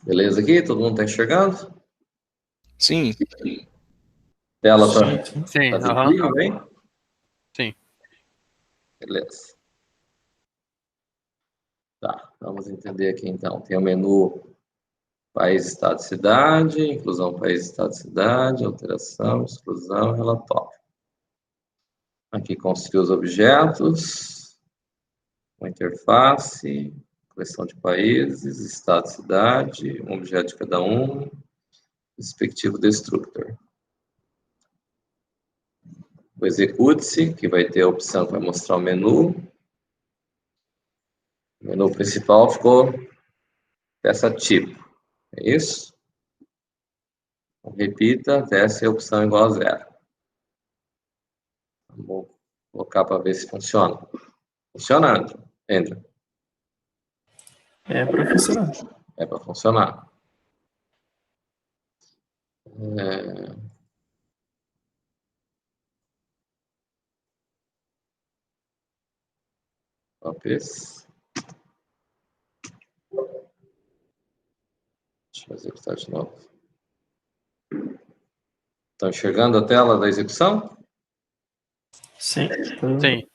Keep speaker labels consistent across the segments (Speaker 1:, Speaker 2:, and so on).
Speaker 1: Beleza aqui? Todo mundo está enxergando?
Speaker 2: Sim.
Speaker 1: Tela
Speaker 3: Sim,
Speaker 1: tá visível, hein?
Speaker 3: Sim.
Speaker 1: Beleza. Tá, vamos entender aqui então. Tem o menu país, estado, cidade, inclusão país, estado, cidade, alteração, exclusão, relatório. Aqui construir os objetos, uma interface, coleção de países, estado, cidade, um objeto de cada um, respectivo destructor. O execute-se, que vai ter a opção que vai mostrar o menu. O menu principal ficou peça tipo, é isso? Então, repita até ser a opção igual a 0. Vou colocar para ver se funciona. Funcionando. Entra.
Speaker 4: É para funcionar.
Speaker 1: É para funcionar. Copies. Deixa eu executar de novo. Estão enxergando a tela da execução?
Speaker 4: Sim.
Speaker 3: Sim.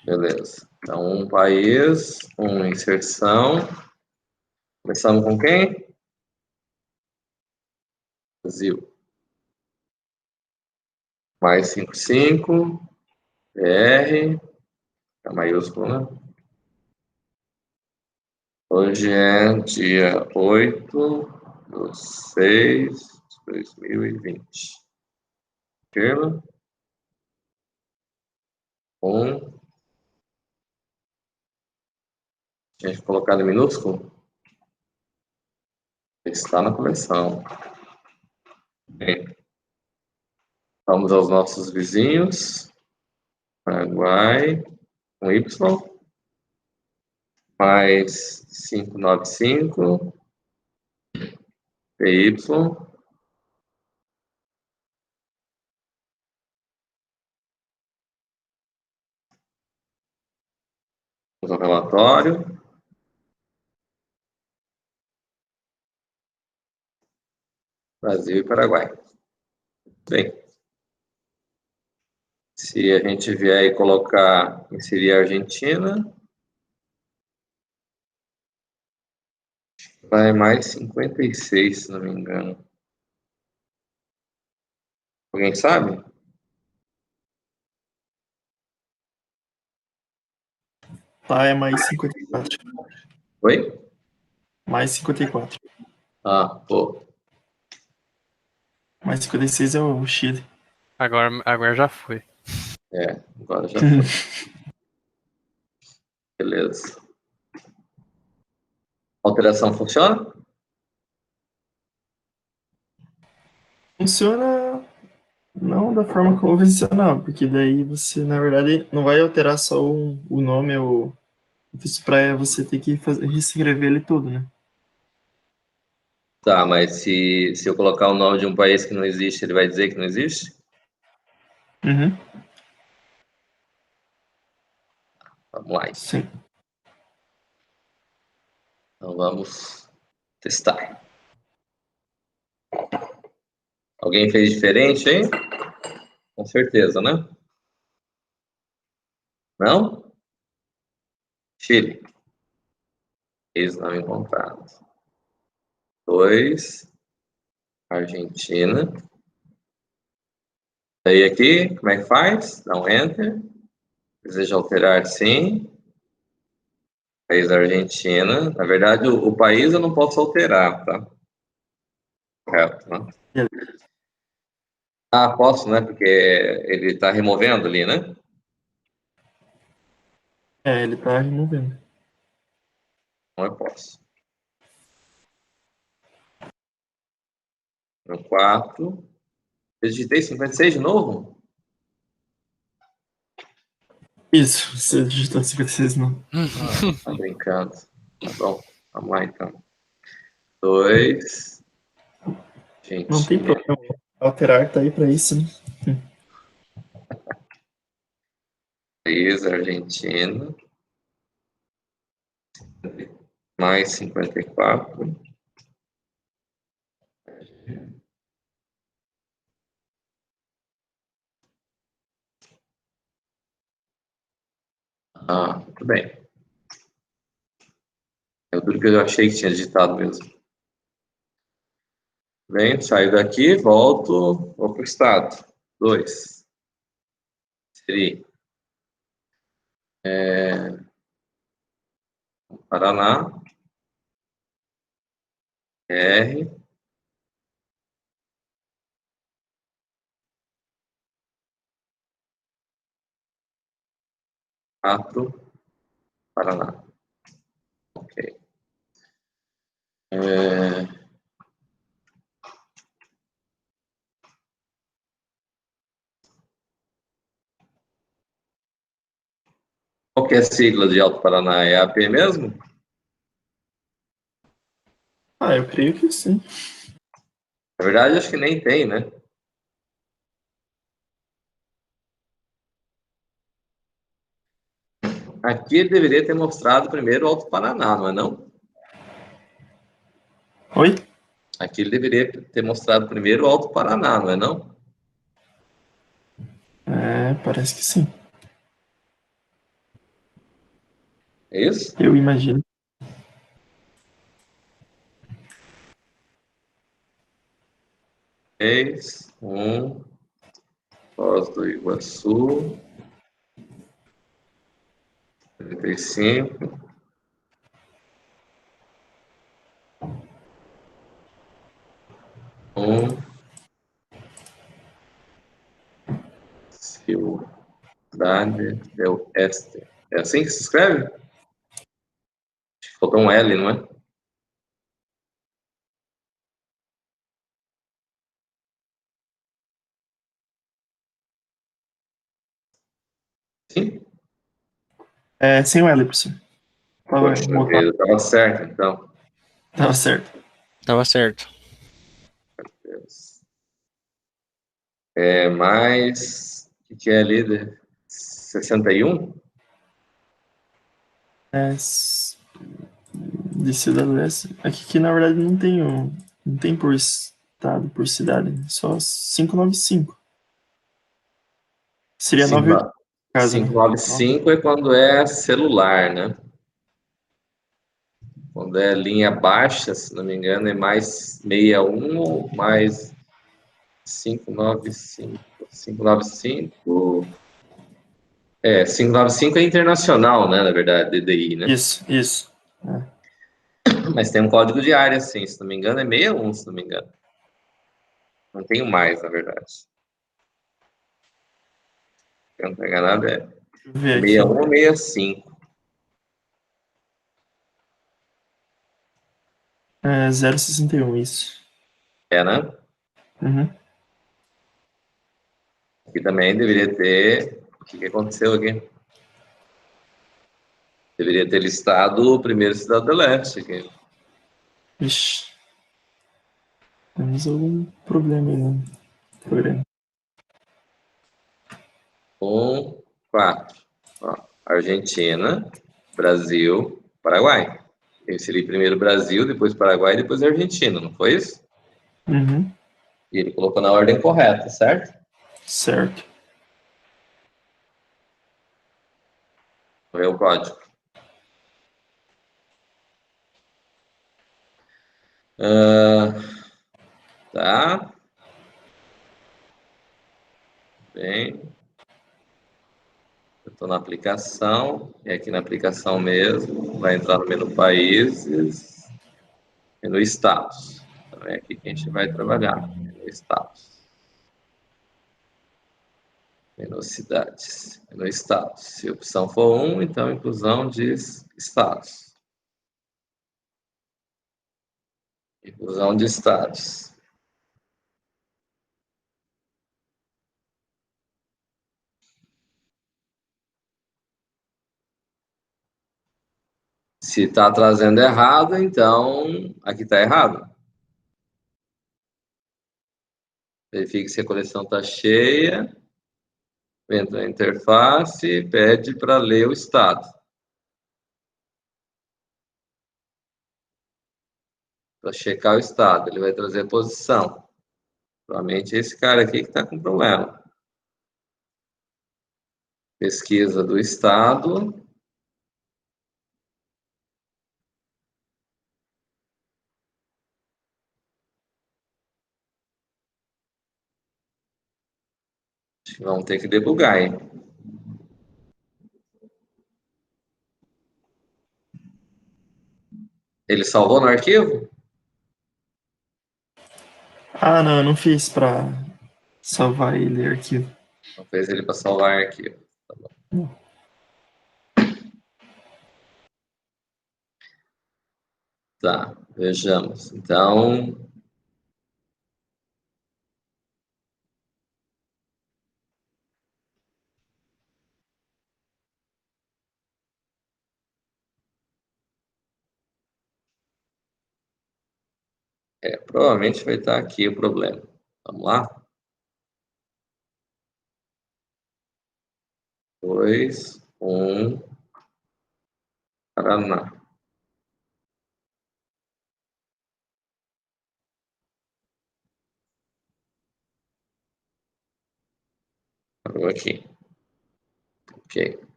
Speaker 1: Beleza. Então, um país, uma inserção. Começamos com quem? Brasil. Mais 55, BR, é maiúsculo, né? Hoje é dia 8/6/2020. Firma. Tinha colocado em minúsculo? Está na coleção. Bem, vamos aos nossos vizinhos. Paraguai, com Y. Mais 595. PY. Vamos ao relatório. Brasil e Paraguai. Bem, se a gente vier e colocar, inserir a Argentina, vai mais 56, se não me engano. Alguém sabe?
Speaker 4: Tá, é mais 54.
Speaker 1: Oi?
Speaker 4: Mais 54.
Speaker 1: Ah, pô.
Speaker 4: Mais 56 é o Chile.
Speaker 3: Agora já foi.
Speaker 1: É, agora já foi. Beleza. Alteração funciona?
Speaker 4: Funciona não da forma convencional, porque daí você, na verdade, não vai alterar só o nome ou isso para você ter que reescrever ele tudo, né?
Speaker 1: Tá, mas se eu colocar o nome de um país que não existe, ele vai dizer que não existe?
Speaker 4: Uhum.
Speaker 1: Vamos lá.
Speaker 4: Sim.
Speaker 1: Então vamos testar. Alguém fez diferente, hein? Com certeza, né? Não? Chile. Ex não encontrado. 2. Argentina. Aí aqui, como é que faz? Dá um Enter. Deseja alterar, sim. País da Argentina. Na verdade, o país eu não posso alterar, tá? Correto, né? Ah, posso, né? Porque ele está removendo ali, né?
Speaker 4: É, ele tá removendo.
Speaker 1: Então eu posso. No 4. Eu digitei 56 de novo?
Speaker 4: Isso, você digitou 56 não.
Speaker 1: Ah, tá brincando. Tá bom, vamos lá então. 2.
Speaker 4: Não tem
Speaker 1: Argentina.
Speaker 4: problema. Alterar tá aí pra isso, né?
Speaker 1: País, Argentina. Mais 54. Muito bem. É tudo que eu achei que tinha digitado mesmo. Bem, saio daqui, volto, vou para o estado. 2. Seria Paraná, R, 4, Paraná. Ok. Qual que é a sigla de Alto Paraná? É AP mesmo?
Speaker 4: Eu creio que sim.
Speaker 1: Na verdade, acho que nem tem, né? Aqui ele deveria ter mostrado primeiro o Alto Paraná, não é não?
Speaker 4: Oi?
Speaker 1: Aqui ele deveria ter mostrado primeiro o Alto Paraná, não é não?
Speaker 4: Parece que sim.
Speaker 1: É isso?
Speaker 4: Eu imagino.
Speaker 1: 3, 1, Foz do Iguaçu, 35, 1, Cidade del Este. É assim que se escreve? Faltou um L, não é? Sim?
Speaker 4: Sem o L, professor. Tava
Speaker 1: Poxa
Speaker 4: mutado.
Speaker 1: vida, estava certo, então.
Speaker 4: Tava certo.
Speaker 3: Tava certo.
Speaker 1: Mais... O que é ali? 61?
Speaker 4: De Cidade do Leste. Aqui que na verdade não tem, não tem por estado, por cidade. Só 595. Seria 98 casa, né?
Speaker 1: 595 é quando é celular, né? Quando é linha baixa, se não me engano, é mais 61 ou mais 595. 595. 595 é internacional, né? Na verdade, DDI, né?
Speaker 4: Isso.
Speaker 1: Mas tem um código de área, sim. Se não me engano, é 61, se não me engano. Não tenho mais, na verdade. Se eu não estou enganado,
Speaker 4: Deixa eu ver aqui.
Speaker 1: 61 ou 65.
Speaker 4: 061, isso.
Speaker 1: É, né?
Speaker 4: Uhum.
Speaker 1: Aqui também deveria ter. O que aconteceu aqui? Deveria ter listado o primeiro Cidade do Leste aqui.
Speaker 4: Ixi. Temos algum problema aí no programa.
Speaker 1: 1, 4. Ó, Argentina, Brasil, Paraguai. Eu inseri primeiro Brasil, depois Paraguai, depois Argentina, não foi isso?
Speaker 4: Uhum.
Speaker 1: E ele colocou na ordem correta, certo?
Speaker 4: Certo.
Speaker 1: Vou ver o código. Tá. Bem. Eu estou na aplicação, e aqui na aplicação mesmo, vai entrar no menu Países, menu Status. Então é aqui que a gente vai trabalhar, menu Status. Menu Cidades, menu Status. Se a opção for 1, então inclusão diz Status. Inclusão de Status. Se está trazendo errado, então aqui está errado. Verifique se a coleção está cheia. Entra na interface, pede para ler o status. para checar o estado. Ele vai trazer a posição. Provavelmente é esse cara aqui que está com problema. Pesquisa do estado. Vamos ter que debugar, hein? Ele salvou no arquivo?
Speaker 4: Ah, não, eu não fiz pra salvar ele arquivo.
Speaker 1: Não fez ele para salvar arquivo. Tá bom. Tá, vejamos. Então, provavelmente vai estar aqui o problema. Vamos lá? 2, 1, Paraná. Parou aqui. Ok.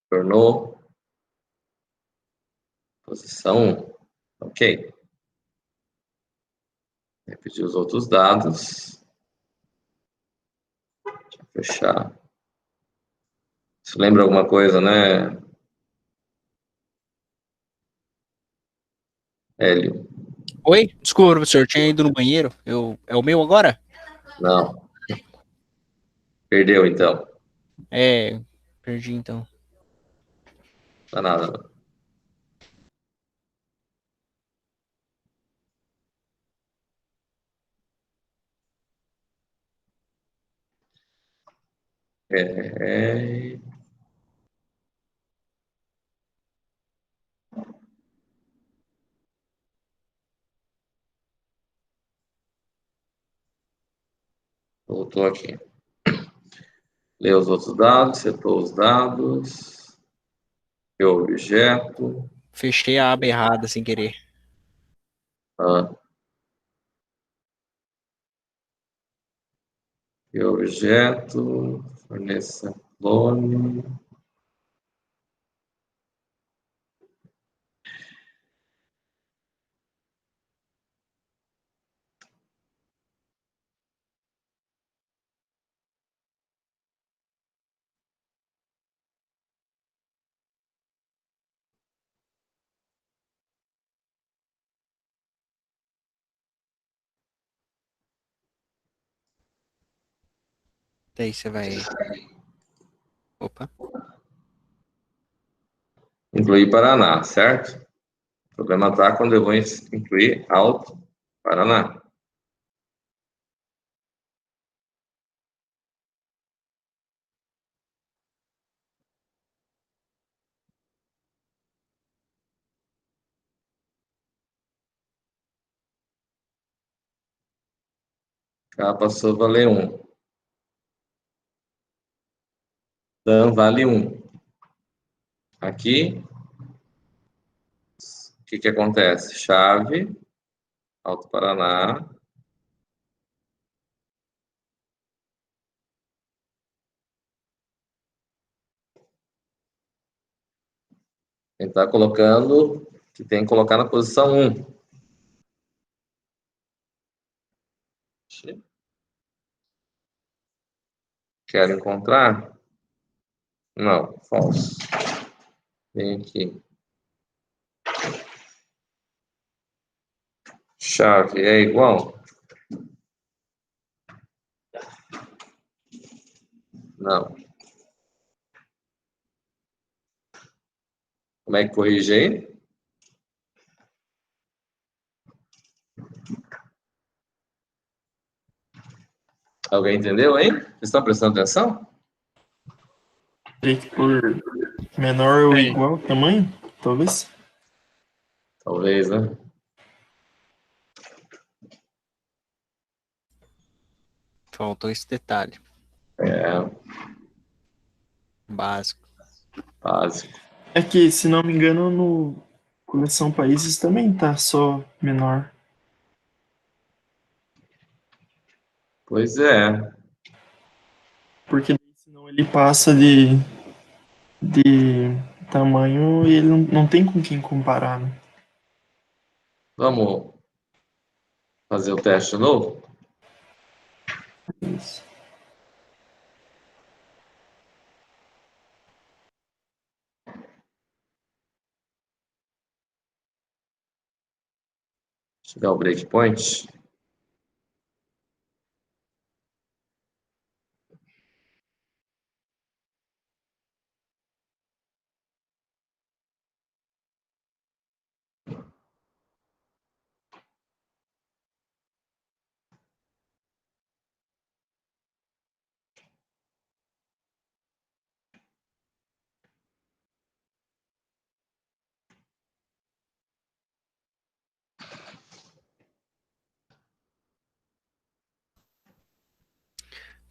Speaker 1: Tornou posição 1. Ok. Repetir os outros dados. Deixa eu fechar. Isso lembra alguma coisa, né, Hélio?
Speaker 2: Oi? Desculpa, professor, tinha ido no banheiro. É o meu agora?
Speaker 1: Não. Perdeu, então.
Speaker 2: É, perdi então.
Speaker 1: Não dá nada, não. É... Voltou aqui. Leu os outros dados, setou os dados. Criou o objeto.
Speaker 2: Fechei a aba errada sem querer.
Speaker 1: Ah, criou o objeto. Forneça clone.
Speaker 2: Daí você vai. Opa.
Speaker 1: Incluir Paraná, certo? O problema está quando eu vou incluir Alto Paraná. Cá passou a valer 1. Dan vale 1. Aqui, o que acontece? Chave, Alto Paraná. Ele está colocando, que tem que colocar na posição 1. Quero encontrar? Não, falso. Vem aqui. Chave é igual? Não. Como é que corrige aí? Alguém entendeu aí? Vocês estão prestando atenção?
Speaker 4: Teria que por menor ou
Speaker 3: Sim.
Speaker 4: igual tamanho, talvez.
Speaker 1: Talvez, né?
Speaker 2: Faltou esse detalhe.
Speaker 1: É.
Speaker 2: Básico.
Speaker 1: Básico.
Speaker 4: É que, se não me engano, no coleção países também tá só menor.
Speaker 1: Pois é.
Speaker 4: Porque senão ele passa de tamanho e ele não tem com quem comparar, né?
Speaker 1: Vamos fazer o teste de novo?
Speaker 4: Isso.
Speaker 1: Chegar ao breakpoint.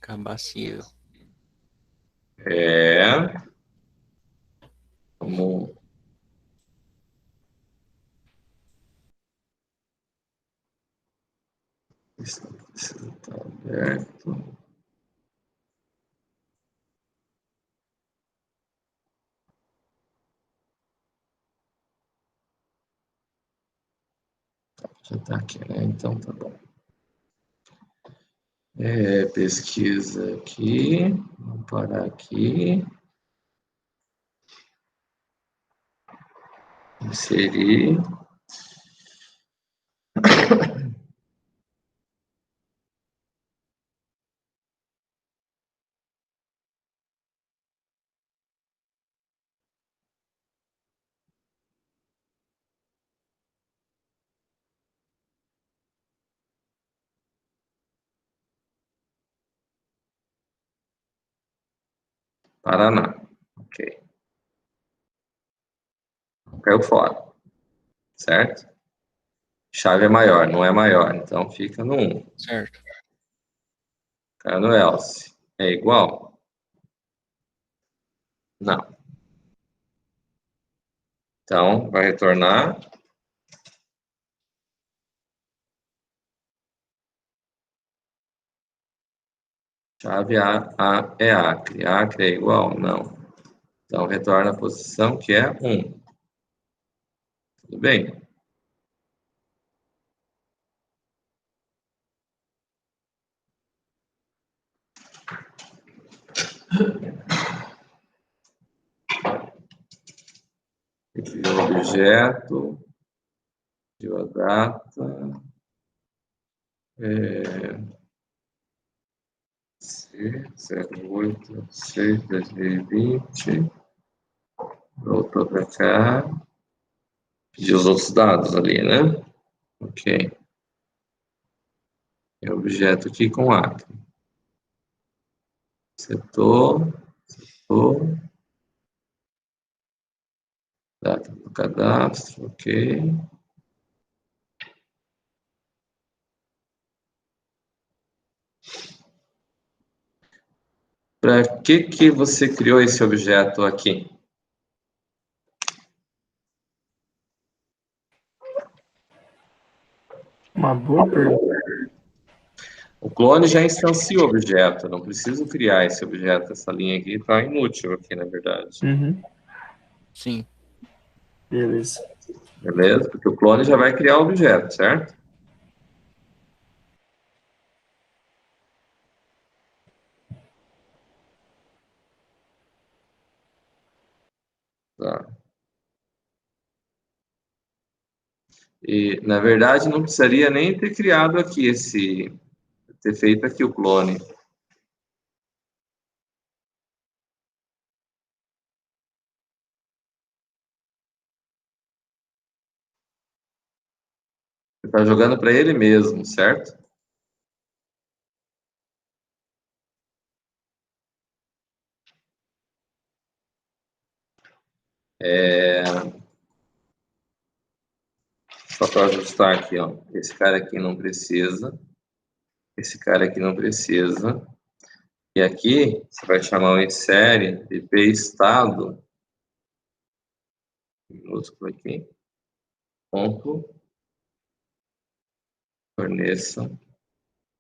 Speaker 2: Cabacio.
Speaker 1: É. Vamos. Está aberto. Já está aqui, né? Então tá bom. Pesquisa aqui. Vamos parar aqui. Inserir. Paraná. Ok. Caiu fora. Certo? Chave é maior, não é maior. Então fica no 1.
Speaker 2: Certo.
Speaker 1: Caiu no else. É igual? Não. Então, vai retornar. Chave A é acre. Acre é igual? Não. Então, retorna a posição que é 1. Tudo bem? Pediu o objeto. Pediu a data. C08/6/2020. Voltou para cá. Pediu os outros dados ali, né? Ok. É objeto aqui com acre. Setor. Data do cadastro, ok. Para que você criou esse objeto aqui?
Speaker 4: Uma boa pergunta.
Speaker 1: O clone já instancia o objeto, não preciso criar esse objeto. Essa linha aqui está inútil aqui, na verdade.
Speaker 4: Uhum.
Speaker 2: Sim.
Speaker 4: Beleza.
Speaker 1: Beleza? Porque o clone já vai criar o objeto, certo? Tá. E, na verdade, não precisaria nem ter criado aqui ter feito aqui o clone. Você está jogando para ele mesmo, certo? Só para ajustar aqui, ó. Esse cara aqui não precisa. Esse cara aqui não precisa. E aqui, você vai chamar o insere de pestado, minúsculo aqui, ponto, forneça,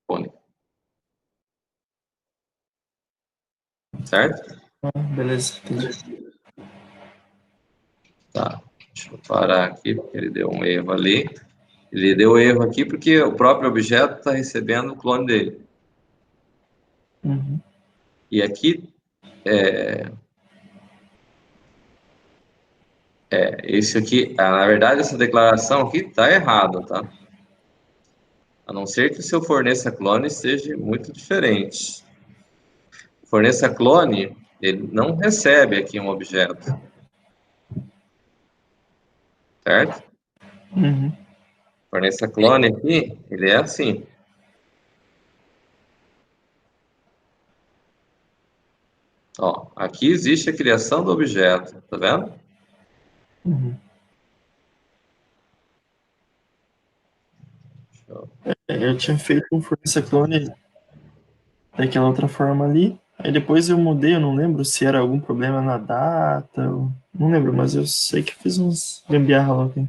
Speaker 1: cone. Certo?
Speaker 4: Beleza, entendi.
Speaker 1: Tá, deixa eu parar aqui, porque ele deu um erro ali. Ele deu erro aqui porque o próprio objeto está recebendo o clone dele.
Speaker 4: Uhum.
Speaker 1: E aqui, esse aqui, na verdade, essa declaração aqui está errada, tá? A não ser que o seu forneça clone seja muito diferente. O forneça clone, ele não recebe aqui um objeto. Certo?
Speaker 4: Uhum.
Speaker 1: Forneça clone aqui, ele é assim. Ó, aqui existe a criação do objeto, tá vendo?
Speaker 4: Uhum. Eu tinha feito um fornecer clone daquela outra forma ali. Aí depois eu mudei, eu não lembro se era algum problema na data, não lembro, mas eu sei que fiz uns gambiarra lá. Aqui.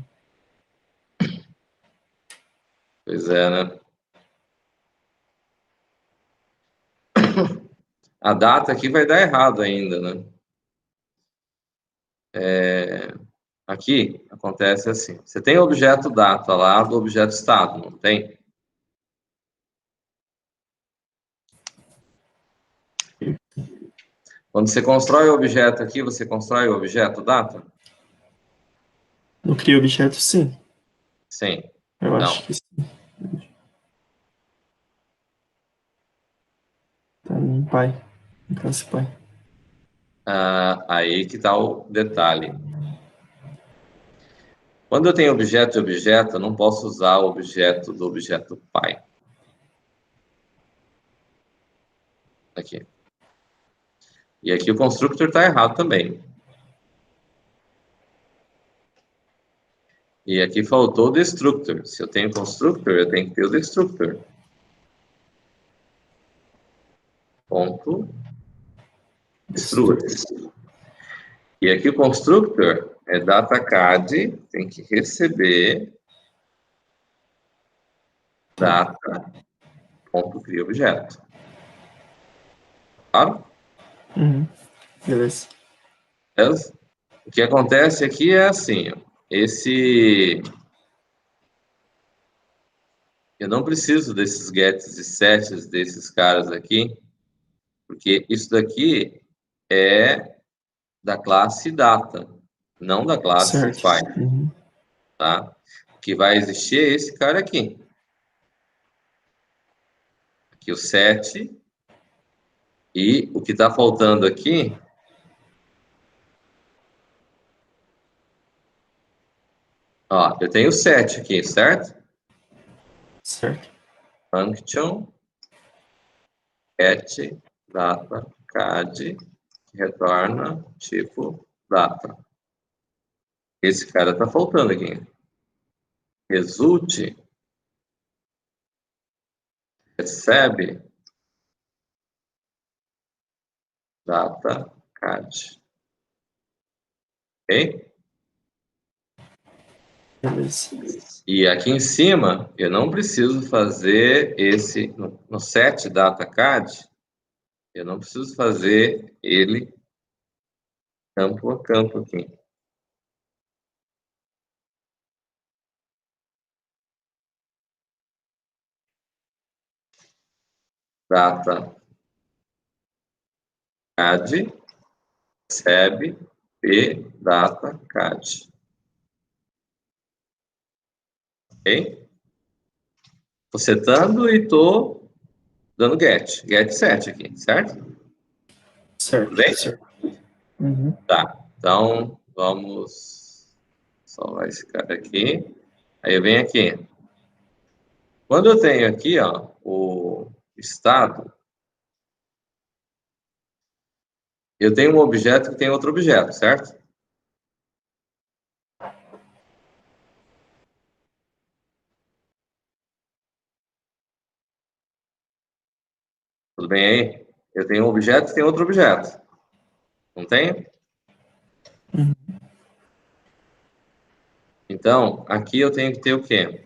Speaker 1: Pois é, né? A data aqui vai dar errado ainda, né? Aqui acontece assim. Você tem o objeto data lá do objeto estado, não tem? Quando você constrói o objeto aqui, você constrói o objeto data?
Speaker 4: No cria objeto, sim.
Speaker 1: Sim.
Speaker 4: Eu
Speaker 1: Então,
Speaker 4: acho que sim. Tá no pai. No classe pai.
Speaker 1: aí que está o detalhe. Quando eu tenho objeto e objeto, eu não posso usar o objeto do objeto pai. Aqui. E aqui o constructor está errado também. E aqui faltou o destructor. Se eu tenho constructor, eu tenho que ter o destructor. Ponto. Destruct. E aqui o constructor é datacad, tem que receber data.criaobjeto. Claro?
Speaker 4: Uhum. Beleza.
Speaker 1: Beleza? O que acontece aqui é assim, ó, eu não preciso desses gets e sets desses caras aqui, porque isso daqui é da classe data, não da classe
Speaker 4: Certo.
Speaker 1: pai,
Speaker 4: Uhum.
Speaker 1: tá? O que vai existir é esse cara aqui. Aqui o set, e o que está faltando aqui, ó, eu tenho 7 aqui, certo?
Speaker 4: Certo.
Speaker 1: Function get data cad que retorna tipo data. Esse cara está faltando aqui. Result recebe data cad. Ok?
Speaker 4: Beleza.
Speaker 1: E aqui em cima, eu não preciso fazer esse, no set data cad, eu não preciso fazer ele campo a campo aqui. Data cad recebe p data cad. Ok? Estou setando e estou dando get. Get set aqui, certo? Tudo
Speaker 4: Certo.
Speaker 1: bem?
Speaker 4: Certo. Uhum.
Speaker 1: Tá. Então, vamos salvar esse cara aqui. Aí eu venho aqui. Quando eu tenho aqui, ó, o estado, eu tenho um objeto que tem outro objeto, certo? Tudo bem aí? eu tenho um objeto e tem outro objeto. Não tem?
Speaker 4: Uhum.
Speaker 1: Então, aqui eu tenho que ter o quê?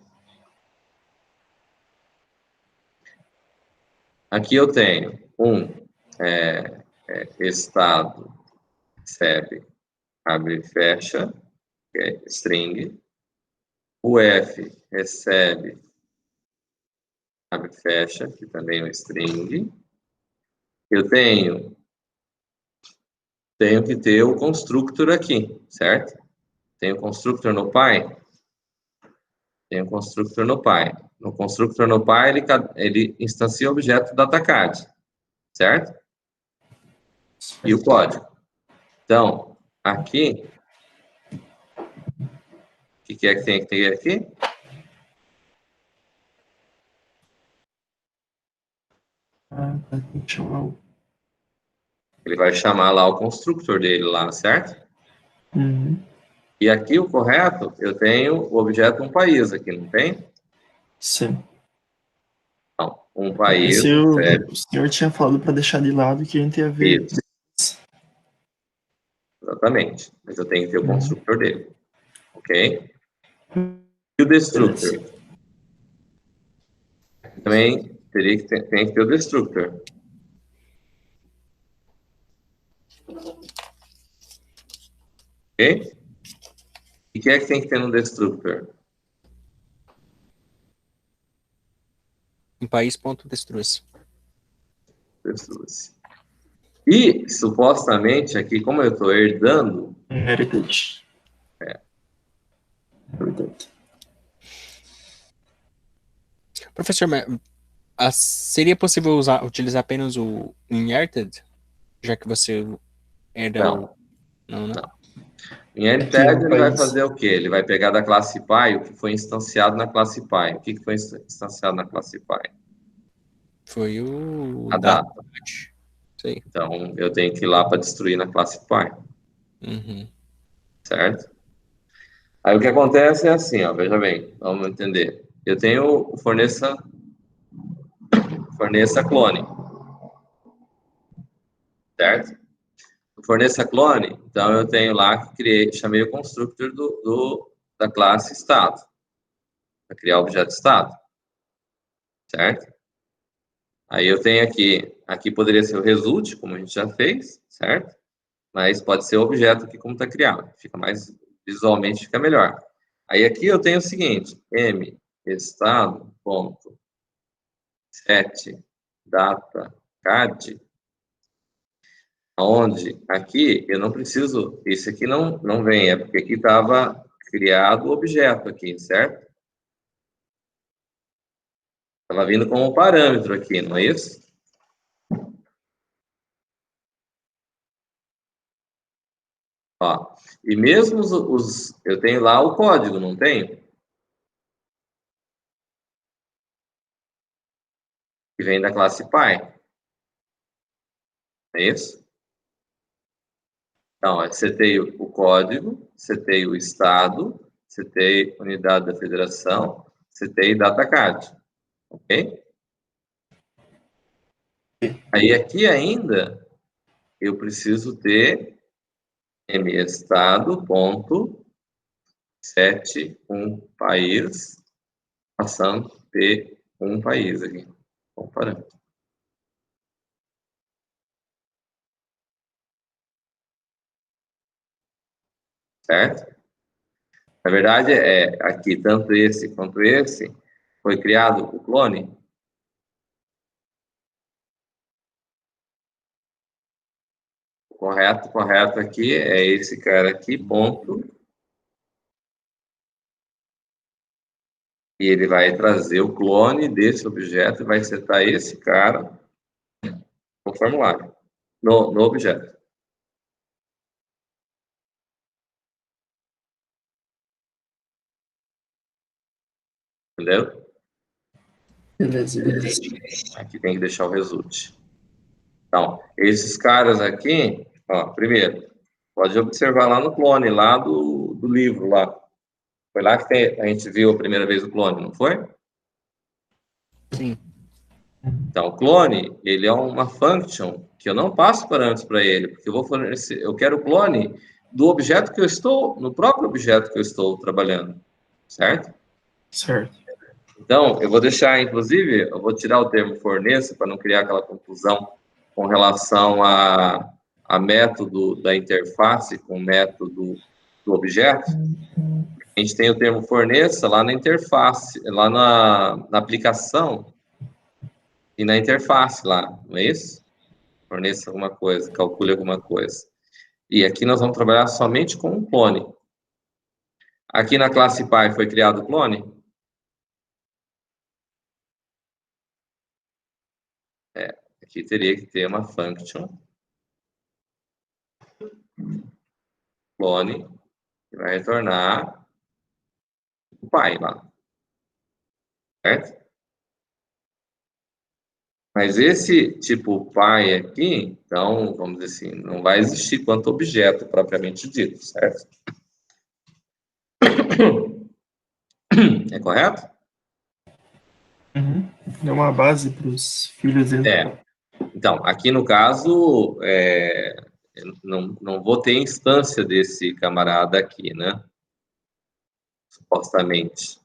Speaker 1: Aqui eu tenho estado recebe, abre e fecha, que é string. O F recebe, abre e fecha, que também é um string. Eu tenho que ter o constructor aqui, certo? Tenho constructor no Py. Tenho constructor no Py. No constructor no Py, ele instancia o objeto DataCAD, certo? E o código. Então, aqui, o que é que tem que ter aqui?
Speaker 4: Tem que chamar o...
Speaker 1: Ele vai chamar lá o constructor dele lá, certo?
Speaker 4: Uhum.
Speaker 1: E aqui o correto, eu tenho o objeto um país aqui, não tem?
Speaker 4: Sim.
Speaker 1: Não, um país
Speaker 4: Esse
Speaker 1: recebe
Speaker 4: o senhor tinha falado para deixar de lado que a gente ia ver.
Speaker 1: isso. Exatamente. Mas eu tenho que ter o constructor dele. Ok? E o destructor?
Speaker 4: Beleza.
Speaker 1: Também tem que ter o destructor. Ok? E o que é que tem que ter no destructor?
Speaker 2: Em país.destrua-se.
Speaker 1: Destrua-se. E, supostamente, aqui, como eu estou herdando...
Speaker 4: Heritage. É verdade.
Speaker 2: Professor, seria possível utilizar apenas o inherited? Já que você herda
Speaker 1: Não.
Speaker 2: Não, né?
Speaker 1: Não. Em heritage, ele vai fazer o quê? Ele vai pegar da classe Py o que foi instanciado na classe Py. O que foi instanciado na classe Py?
Speaker 2: Foi o
Speaker 1: A data.
Speaker 2: Sei.
Speaker 1: Então, eu tenho que ir lá para destruir na classe Py.
Speaker 2: Uhum.
Speaker 1: Certo? Aí o que acontece é assim, ó, veja bem, vamos entender. Eu tenho o forneça clone. Certo? O forneça clone, então eu tenho lá que chamei o constructor da classe estado. Para criar o objeto estado. Certo? Aí eu tenho aqui poderia ser o result, como a gente já fez, certo? Mas pode ser o objeto aqui como está criado. Fica mais, visualmente fica melhor. Aí aqui eu tenho o seguinte, m estado, ponto, set, data, cad, onde aqui eu não preciso, isso aqui não vem, é porque aqui estava criado o objeto aqui, certo? Estava vindo como um parâmetro aqui, não é isso? Ó, e mesmo eu tenho lá o código, não tenho? Que vem da classe Py. É isso? Então, setei o código, setei o estado, setei unidade da federação, setei DataCAD. Ok? Aí aqui ainda eu preciso ter mestado.set país, passando p país aqui, comparando. Certo? Na verdade, aqui, tanto esse quanto esse, foi criado o clone. O correto aqui é esse cara aqui, ponto. E ele vai trazer o clone desse objeto e vai setar esse cara no formulário, no objeto. Entendeu?
Speaker 4: Beleza.
Speaker 1: Aqui tem que deixar o result. Então, esses caras aqui, ó, primeiro, pode observar lá no clone, lá do livro lá. Foi lá que a gente viu a primeira vez o clone, não foi?
Speaker 2: Sim.
Speaker 1: Então, o clone, ele é uma function que eu não passo parâmetros para ele, porque eu quero o clone do objeto que eu estou, no próprio objeto que eu estou trabalhando, certo?
Speaker 4: Certo.
Speaker 1: Então, eu vou deixar, inclusive, eu vou tirar o termo forneça para não criar aquela confusão com relação a método da interface com o método do objeto. A gente tem o termo forneça lá na interface, lá na aplicação e na interface lá, não é isso? Forneça alguma coisa, calcule alguma coisa. E aqui nós vamos trabalhar somente com um clone. Aqui na classe Py foi criado o clone? Aqui teria que ter uma function clone que vai retornar o Py lá. Certo? Mas esse tipo Py aqui, então, vamos dizer assim, não vai existir quanto objeto propriamente dito, certo? É correto?
Speaker 4: Uhum. É uma base para os filhos dele.
Speaker 1: Então, aqui no caso, eu não vou ter instância desse camarada aqui, né? Supostamente.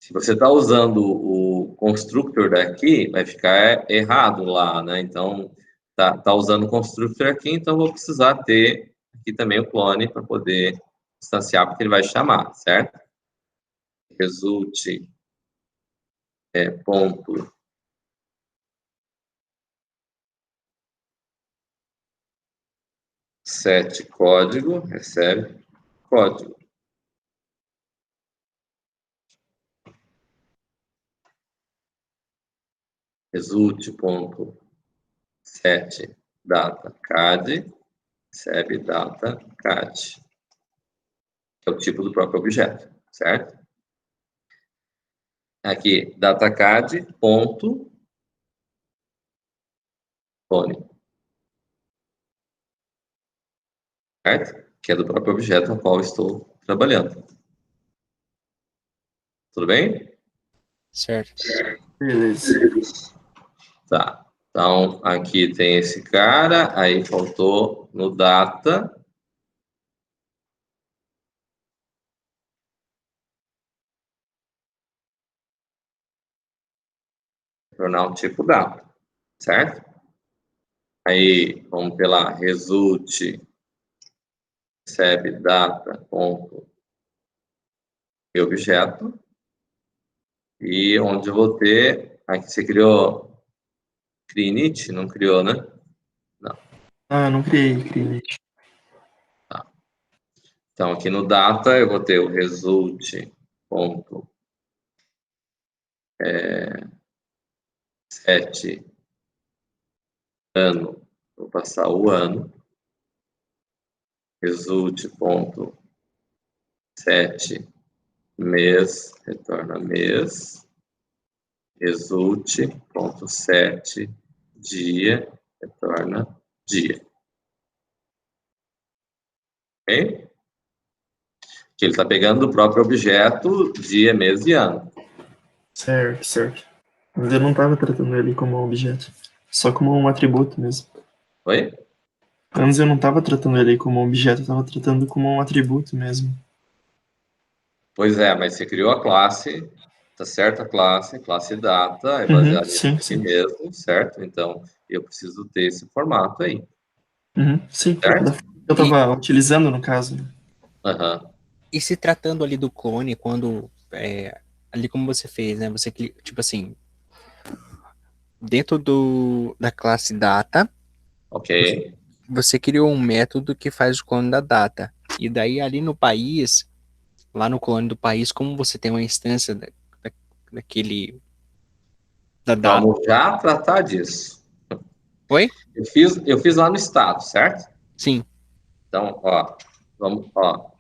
Speaker 1: Se você está usando o constructor daqui, vai ficar errado lá, né? Então, tá usando o constructor aqui, então vou precisar ter aqui também o clone para poder instanciar, porque ele vai chamar, certo? Result ponto set código, recebe código. Result.set data cad, recebe data cad. É o tipo do próprio objeto, certo? Aqui, datacad ponto clone, certo? Que é do próprio objeto no qual estou trabalhando. Tudo bem?
Speaker 2: Certo.
Speaker 4: Beleza.
Speaker 1: Tá. Então, aqui tem esse cara, aí faltou no data. Tornar o tipo data, certo? Aí, vamos pela result, recebe data, ponto, e objeto. E onde eu vou ter, aqui você criou Crinit? Não criou, né? Não.
Speaker 4: Ah, não criei init.
Speaker 1: Tá. Então, aqui no data, eu vou ter o result, ponto, set ano, vou passar o ano, result, ponto, set mês, retorna mês, result, ponto, set dia, retorna dia. Ok? Que ele está pegando do próprio objeto dia, mês e ano.
Speaker 4: Certo, certo. Mas eu não estava tratando ele como um objeto. Só como um atributo mesmo.
Speaker 1: Oi?
Speaker 4: Antes eu não estava tratando ele como um objeto, eu estava tratando como um atributo mesmo.
Speaker 1: Pois é, mas você criou a classe, tá certo? A classe data, é baseada
Speaker 4: Sim,
Speaker 1: em si
Speaker 4: sim.
Speaker 1: mesmo, certo? Então, eu preciso ter esse formato aí,
Speaker 4: Sim,
Speaker 1: certo?
Speaker 4: da forma que eu estava utilizando no caso.
Speaker 1: Aham.
Speaker 2: E se tratando ali do clone, quando ali como você fez, né? Você tipo assim, dentro da classe data,
Speaker 1: Ok.
Speaker 2: você criou um método que faz o clone da data. E daí ali no país, lá no clone do país, como você tem uma instância daquele da data.
Speaker 1: Vamos já tratar disso.
Speaker 2: Oi?
Speaker 1: Eu fiz lá no estado, certo?
Speaker 2: Sim.
Speaker 1: Então, ó, vamos, ó,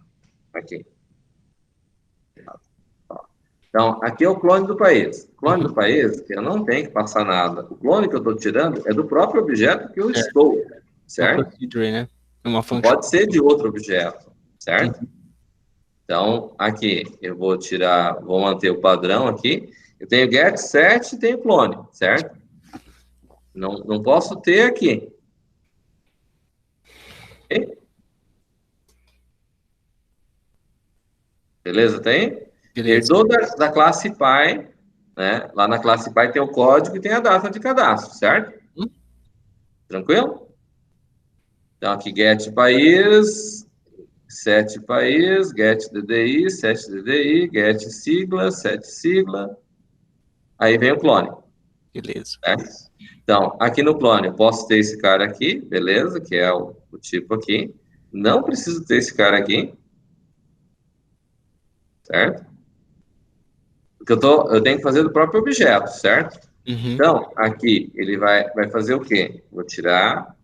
Speaker 1: aqui. Então, aqui é o clone do país. O clone do país, eu não tenho que passar nada. O clone que eu estou tirando é do próprio objeto que eu estou,
Speaker 2: Uma
Speaker 1: certo?
Speaker 2: procedure, né? Uma
Speaker 1: Não
Speaker 2: function.
Speaker 1: pode ser de outro objeto, certo? Então, aqui, eu vou tirar, vou manter o padrão aqui. Eu tenho get set e tenho clone, certo? Não posso ter aqui. Ok? Beleza, tem?
Speaker 2: Beleza.
Speaker 1: Herdou da classe Pi, né? Lá na classe Pi tem o código e tem a data de cadastro, certo?
Speaker 2: Hum.
Speaker 1: Tranquilo? Então, aqui, get país, set país, get DDI, set DDI, get sigla, set sigla. Aí vem o clone,
Speaker 2: Beleza.
Speaker 1: certo? Então, aqui no clone, eu posso ter esse cara aqui, beleza? Que é o tipo aqui. Não preciso ter esse cara aqui, certo? Porque eu tenho que fazer do próprio objeto, certo?
Speaker 2: Uhum.
Speaker 1: Então, aqui, ele vai fazer o quê? Vou tirar.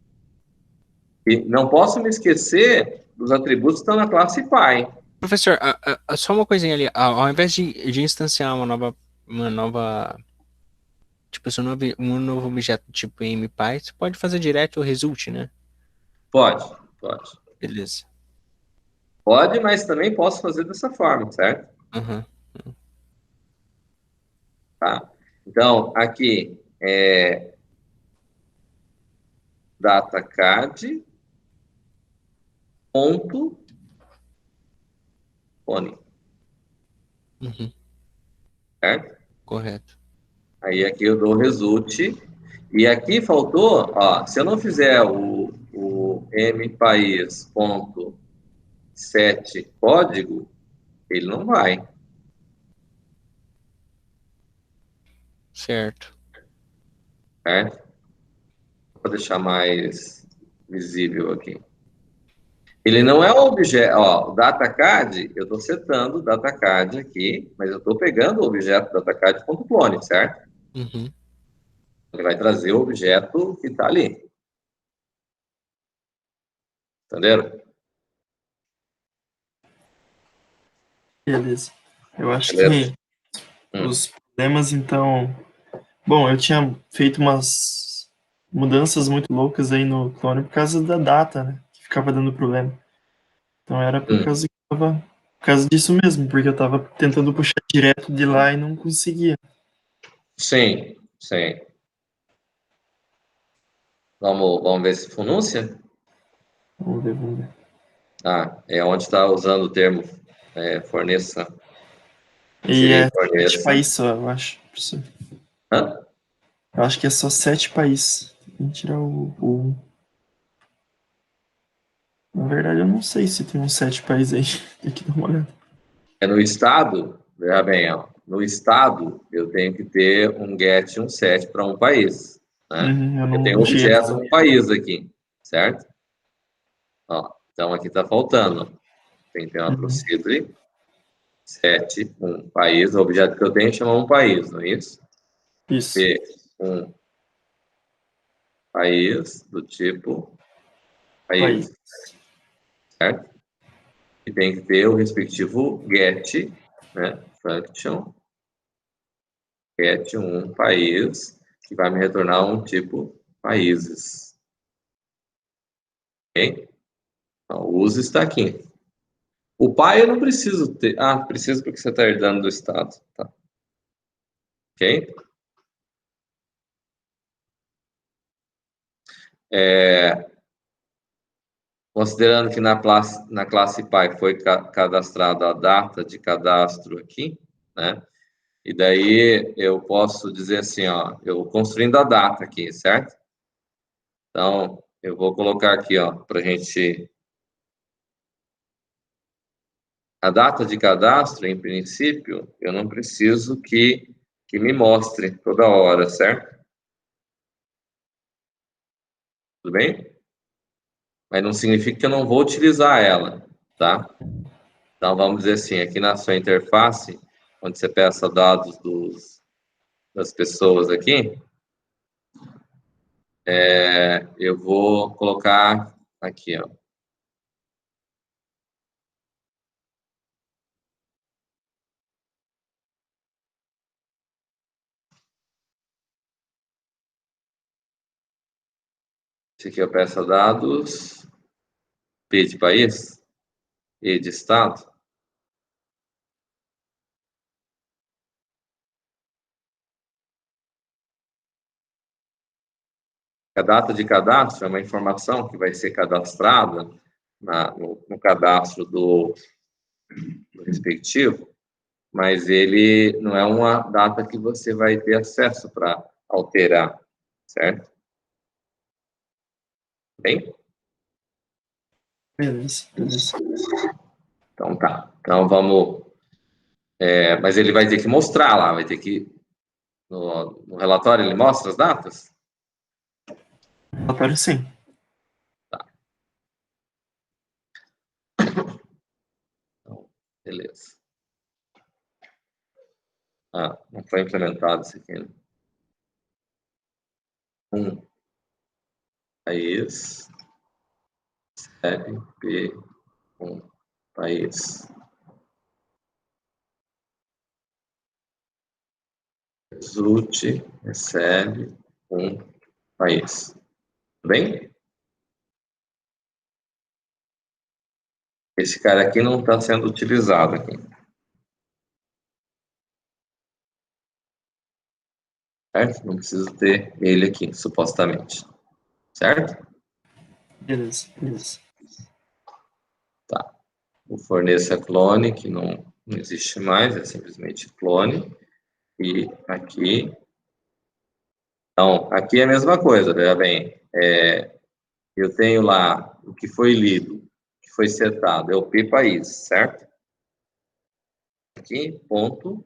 Speaker 1: E não posso me esquecer dos atributos que estão na classe Pi.
Speaker 2: Professor, só uma coisinha ali. Ao invés de instanciar uma nova, tipo, um novo objeto tipo MPy, você pode fazer direto o result, né?
Speaker 1: Pode, pode.
Speaker 2: Beleza.
Speaker 1: Pode, mas também posso fazer dessa forma, certo?
Speaker 2: Uhum.
Speaker 1: Tá. Então, aqui é datacad ponto fone,
Speaker 2: Uhum.
Speaker 1: certo?
Speaker 2: Correto.
Speaker 1: Aí aqui eu dou result. E aqui faltou, ó, se eu não fizer o mpaís.set código, ele não vai,
Speaker 2: Certo.
Speaker 1: certo? Vou deixar mais visível aqui. Ele não é um objeto, ó, o datacad, eu estou setando o datacad aqui, mas eu estou pegando o objeto datacad.clone, certo?
Speaker 2: Uhum.
Speaker 1: Ele vai trazer o objeto que está ali. Entenderam?
Speaker 4: Beleza. Eu acho
Speaker 1: Beleza?
Speaker 4: que os problemas, então. Bom, eu tinha feito umas mudanças muito loucas aí no clone por causa da data, né? Que ficava dando problema. Então era por
Speaker 1: Hum.
Speaker 4: causa que tava. Por causa disso mesmo, porque eu tava tentando puxar direto de lá e não conseguia.
Speaker 1: Sim, sim. Vamos ver se pronúncia?
Speaker 4: Vamos ver, vamos ver.
Speaker 1: Ah, é onde está usando o termo forneça.
Speaker 4: E
Speaker 1: Seria
Speaker 4: é 7
Speaker 1: forneça.
Speaker 4: países só, eu acho. Professor.
Speaker 1: Hã?
Speaker 4: Eu acho que é só 7 países. Tem que tirar o. Na verdade, eu não sei se tem uns 7 países aí. Tem que dar uma olhada.
Speaker 1: É no estado, veja bem, ó, no estado eu tenho que ter um get e um set para um país, né?
Speaker 4: Eu
Speaker 1: Eu
Speaker 4: não,
Speaker 1: tenho
Speaker 4: não
Speaker 1: um
Speaker 4: cheguei a
Speaker 1: objeto
Speaker 4: fazer.
Speaker 1: no país aqui, certo? Ó, então aqui está faltando. Tem que ter uma
Speaker 4: Uhum.
Speaker 1: procedure, set, um país, o objeto que eu tenho chama um país, não é isso?
Speaker 4: Isso.
Speaker 1: P, um país do tipo
Speaker 4: País.
Speaker 1: país, certo? E tem que ter o respectivo get, né? Function, get um país, que vai me retornar um tipo países. Ok? Então, o uso está aqui. O pai eu não preciso ter. Ah, preciso porque você está herdando do Estado. Tá. Ok? Considerando que na classe pai foi cadastrada a data de cadastro aqui, né? E daí eu posso dizer assim, ó, eu construindo a data aqui, certo? Então, eu vou colocar aqui, ó, para a gente. A data de cadastro, em princípio, eu não preciso que me mostre toda hora, certo? Tudo bem? Mas não significa que eu não vou utilizar ela, tá? Então, vamos dizer assim, aqui na sua interface, onde você peça dados das pessoas aqui, eu vou colocar aqui, ó. Esse aqui eu peço dados, P de país, E de estado, A data de cadastro é uma informação que vai ser cadastrada no cadastro do respectivo, mas ele não é uma data que você vai ter acesso para alterar, certo? Bem?
Speaker 4: Beleza, beleza.
Speaker 1: Então tá. Então vamos. Mas ele vai ter que mostrar lá, vai ter que. No relatório ele mostra as datas?
Speaker 4: Relatório sim.
Speaker 1: Então, beleza. Não foi implementado isso aqui, né? País, CEP, país. Resulte, recebe, país. Tudo bem? Esse cara aqui não está sendo utilizado aqui. Certo? Não preciso ter ele aqui, supostamente. Certo?
Speaker 4: Beleza, beleza.
Speaker 1: Tá. O forneça clone, que não existe mais, é simplesmente clone. E aqui. Então, aqui é a mesma coisa, veja bem. Eu tenho lá o que foi lido, o que foi setado, é o P país, certo? Aqui, ponto,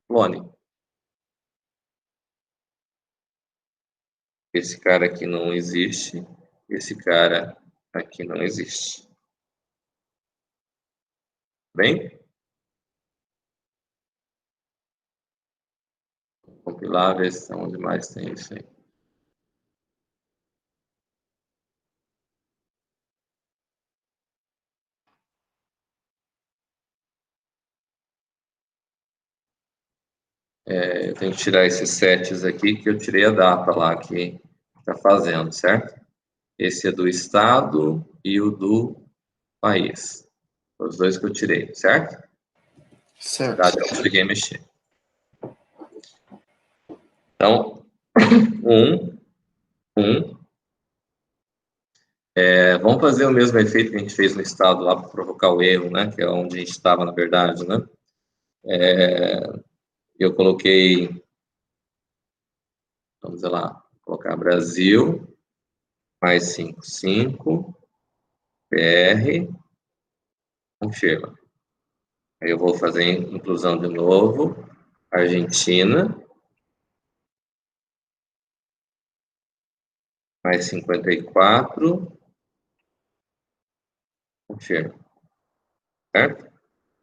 Speaker 1: clone. Esse cara aqui não existe, esse cara aqui não existe. Bem? Vou compilar, ver se onde mais tem isso aí. Eu tenho que tirar esses sets aqui, que eu tirei a data lá que está fazendo, certo? Esse é do estado e o do país. Os dois que eu tirei, certo?
Speaker 4: Certo.
Speaker 1: Tá, eu consegui mexer. Então, vamos fazer o mesmo efeito que a gente fez no estado lá para provocar o erro, né? Que é onde a gente estava, na verdade, né? Eu coloquei, vamos lá, vou colocar Brasil, mais 55, PR, confirma. Aí eu vou fazer inclusão de novo, Argentina, mais 54, confirma, certo?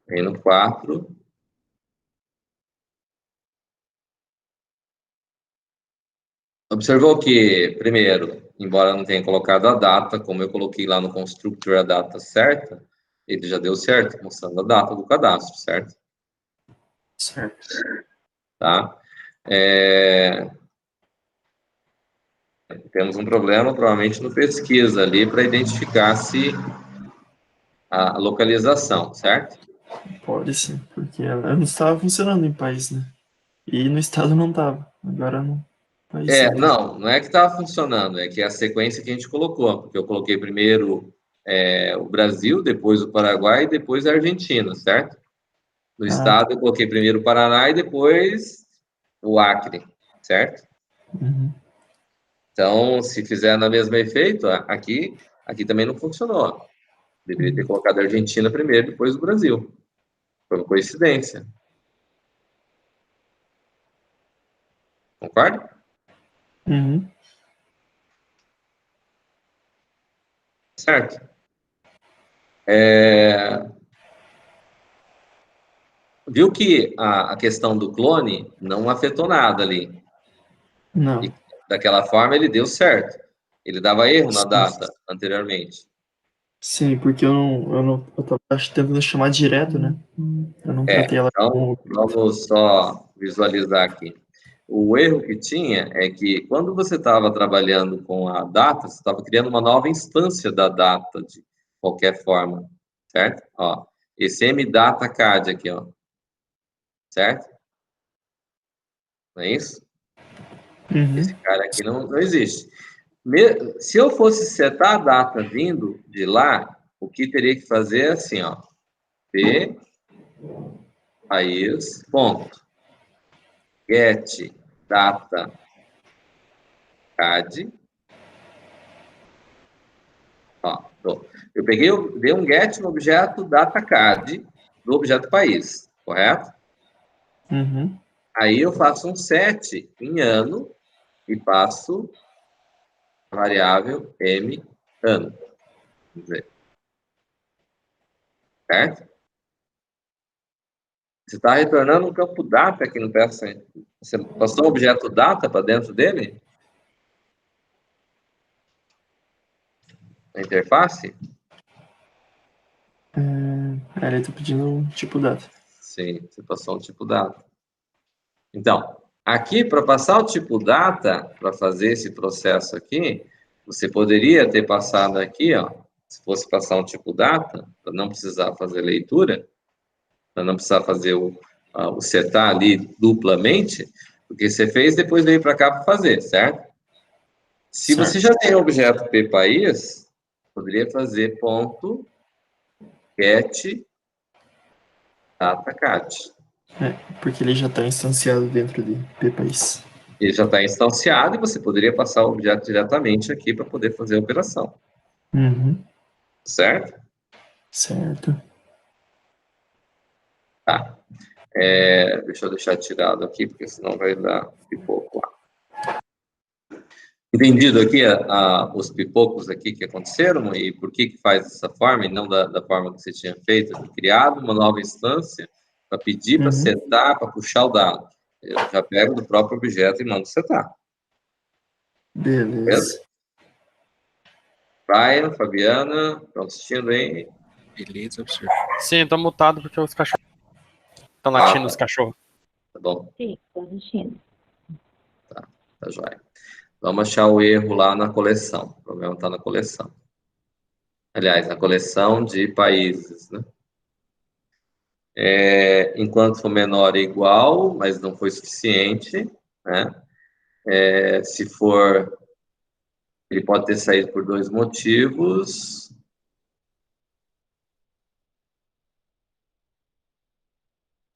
Speaker 1: Aí no 4, observou que, primeiro, embora não tenha colocado a data, como eu coloquei lá no constructor a data certa, ele já deu certo, mostrando a data do cadastro, certo?
Speaker 4: Certo.
Speaker 1: Tá? Temos um problema, provavelmente, no pesquisa ali, para identificar se a localização, certo?
Speaker 4: Pode sim, porque ela não estava funcionando em país, né? E no estado não estava. Agora no país sim.
Speaker 1: Não é que estava funcionando, é que é a sequência que a gente colocou, porque eu coloquei primeiro o Brasil, depois o Paraguai e depois a Argentina, certo? No estado eu coloquei primeiro o Paraná e depois o Acre, certo?
Speaker 4: Uhum.
Speaker 1: Então, se fizer no mesmo efeito, aqui também não funcionou. Deveria ter colocado a Argentina primeiro, depois o Brasil. Foi uma coincidência. Concorda?
Speaker 4: Uhum.
Speaker 1: Certo. Viu que a questão do clone não afetou nada ali.
Speaker 4: Não.
Speaker 1: E daquela forma ele deu certo. Ele dava erro na data anteriormente.
Speaker 4: Sim, porque eu tava tentando chamar direto, né? Eu não tratei ela
Speaker 1: Então,
Speaker 4: como.
Speaker 1: vamos só visualizar aqui. O erro que tinha é que quando você estava trabalhando com a data, você estava criando uma nova instância da data de qualquer forma, certo? Ó, esse mDataCAD aqui, ó, certo? Não é isso?
Speaker 4: Uhum.
Speaker 1: Esse cara aqui não existe. Se eu fosse setar a data vindo de lá, o que teria que fazer é assim, ó. P, país, ponto. Get, data, CAD. Ó, eu peguei, dei um get no objeto data CAD do objeto país, correto?
Speaker 4: Uhum.
Speaker 1: Aí eu faço um set em ano e passo a variável m ano. Vamos ver. Certo? Você está retornando um campo data aqui no PSN. Você passou um objeto data para dentro dele? Na interface?
Speaker 4: Ele tá pedindo um tipo data.
Speaker 1: Sim, você passou um tipo data. Então, aqui, para passar o tipo data, para fazer esse processo aqui, você poderia ter passado aqui, ó, se fosse passar um tipo data, para não precisar fazer leitura, para não precisar fazer o setar ali duplamente, porque você fez, depois veio para cá para fazer, certo? Se você
Speaker 4: Certo.
Speaker 1: já tem o objeto ppaís, poderia fazer ponto get data cat.
Speaker 4: Porque ele já está instanciado dentro de ppaís.
Speaker 1: Ele já está instanciado e você poderia passar o objeto diretamente aqui para poder fazer a operação,
Speaker 4: Uhum.
Speaker 1: certo?
Speaker 4: Certo.
Speaker 1: Tá. Deixa eu deixar tirado aqui, porque senão vai dar pipoco lá. Entendido aqui os pipocos aqui que aconteceram e por que faz dessa forma e não da forma que você tinha feito, criado uma nova instância para pedir para setar, para puxar o dado. Eu já pego do próprio objeto e mando setar.
Speaker 4: Beleza.
Speaker 1: Beleza? Brian, Fabiana, estão assistindo aí?
Speaker 2: Beleza, professor.
Speaker 3: Sim, tô mutado porque os cachorros estão latindo, os cachorros.
Speaker 1: Tá bom,
Speaker 5: Sim, estou assistindo.
Speaker 1: tá joia. Vamos achar o erro lá na coleção. O problema está na coleção. Aliás, na coleção de países, né? Enquanto for menor é igual, mas não foi suficiente, né? Se for, ele pode ter saído por dois motivos.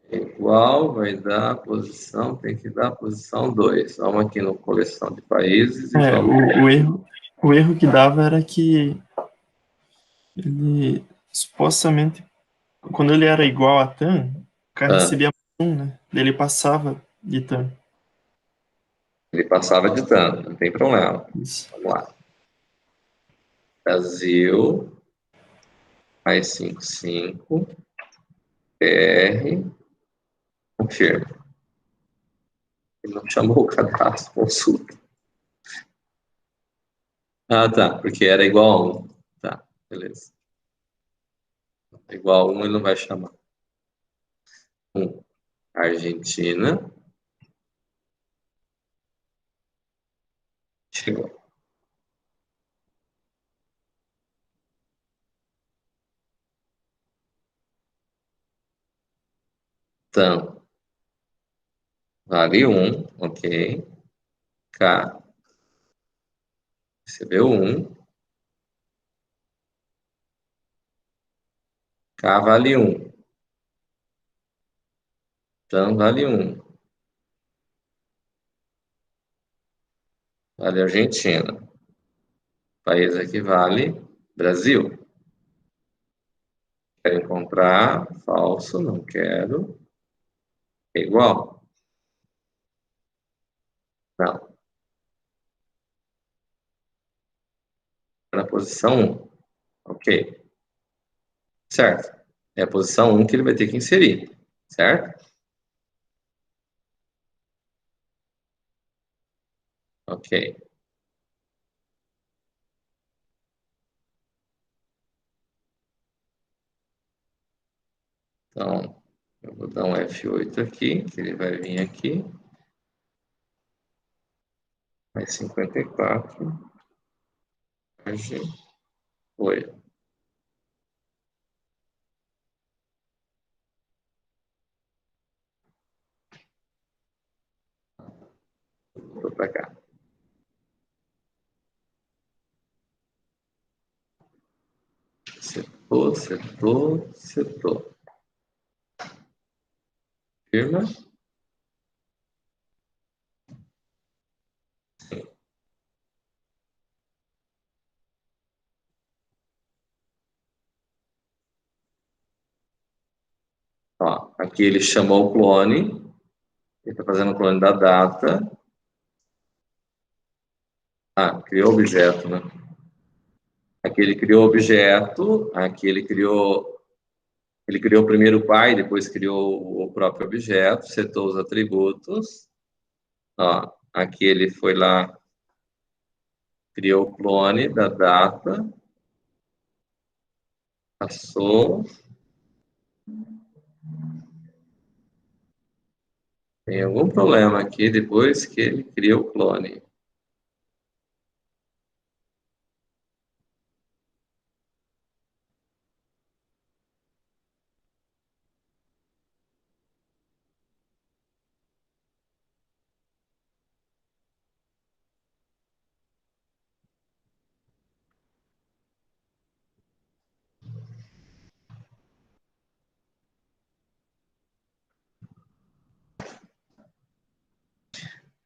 Speaker 1: Igual vai dar posição, tem que dar posição 2. Vamos aqui no coleção de países e vamos.
Speaker 4: O erro que dava era que ele supostamente, quando ele era igual a TAM, o cara recebia mais um, né? Daí ele passava de TAM.
Speaker 1: Ele passava de tanto, não tem problema.
Speaker 4: Isso.
Speaker 1: Vamos lá. Brasil, mais 55, BR, confirma. Ele não chamou o cadastro, consulta. Ah, tá, porque era igual a 1. Tá, beleza. Igual a 1 ele não vai chamar. 1. Argentina. Chegou. Então, vale 1, ok. K, recebeu 1. K vale 1. Então, vale 1. Vale Argentina. País aqui vale Brasil. Quero encontrar falso, não quero. É igual? Não. Na posição 1. Ok. Certo. É a posição 1 que ele vai ter que inserir. Certo? Ok. Então, eu vou dar um F8 aqui, que ele vai vir aqui. Mais 54. Margem. Oi. Vou para cá. setou. Firma. Ó, aqui ele chamou o clone. Ele está fazendo o clone da data. Criou objeto, né? Aqui ele criou objeto. Aqui ele criou primeiro o pai, depois criou o próprio objeto, setou os atributos. Ó, aqui ele foi lá, criou o clone da data. Passou. Tem algum problema aqui depois que ele cria o clone.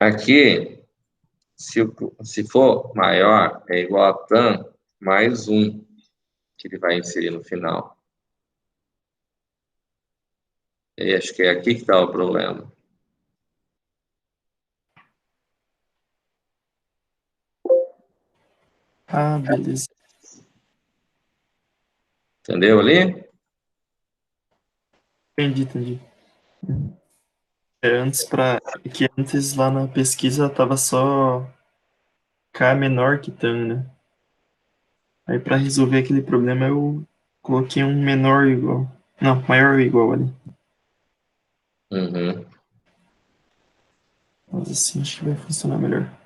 Speaker 1: Aqui, se for maior, é igual a TAM mais 1, que ele vai inserir no final. E acho que é aqui que está o problema.
Speaker 4: Beleza.
Speaker 1: Entendeu ali?
Speaker 4: Entendi. Antes lá na pesquisa tava só K menor que TAM, né? Aí para resolver aquele problema eu coloquei um menor igual. Não, maior ou igual ali.
Speaker 1: Uhum.
Speaker 4: Mas assim acho que vai funcionar melhor.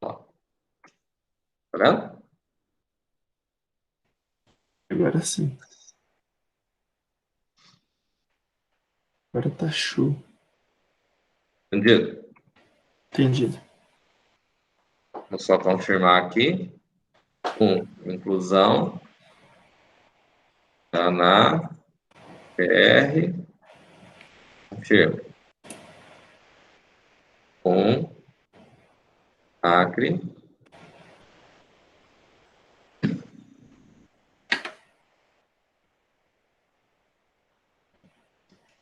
Speaker 1: Ó. Tá vendo?
Speaker 4: Agora sim. Agora tá show.
Speaker 1: Entendido?
Speaker 4: Entendido.
Speaker 1: Vou só confirmar aqui. Inclusão. Tá na PR. Confirma. Acre.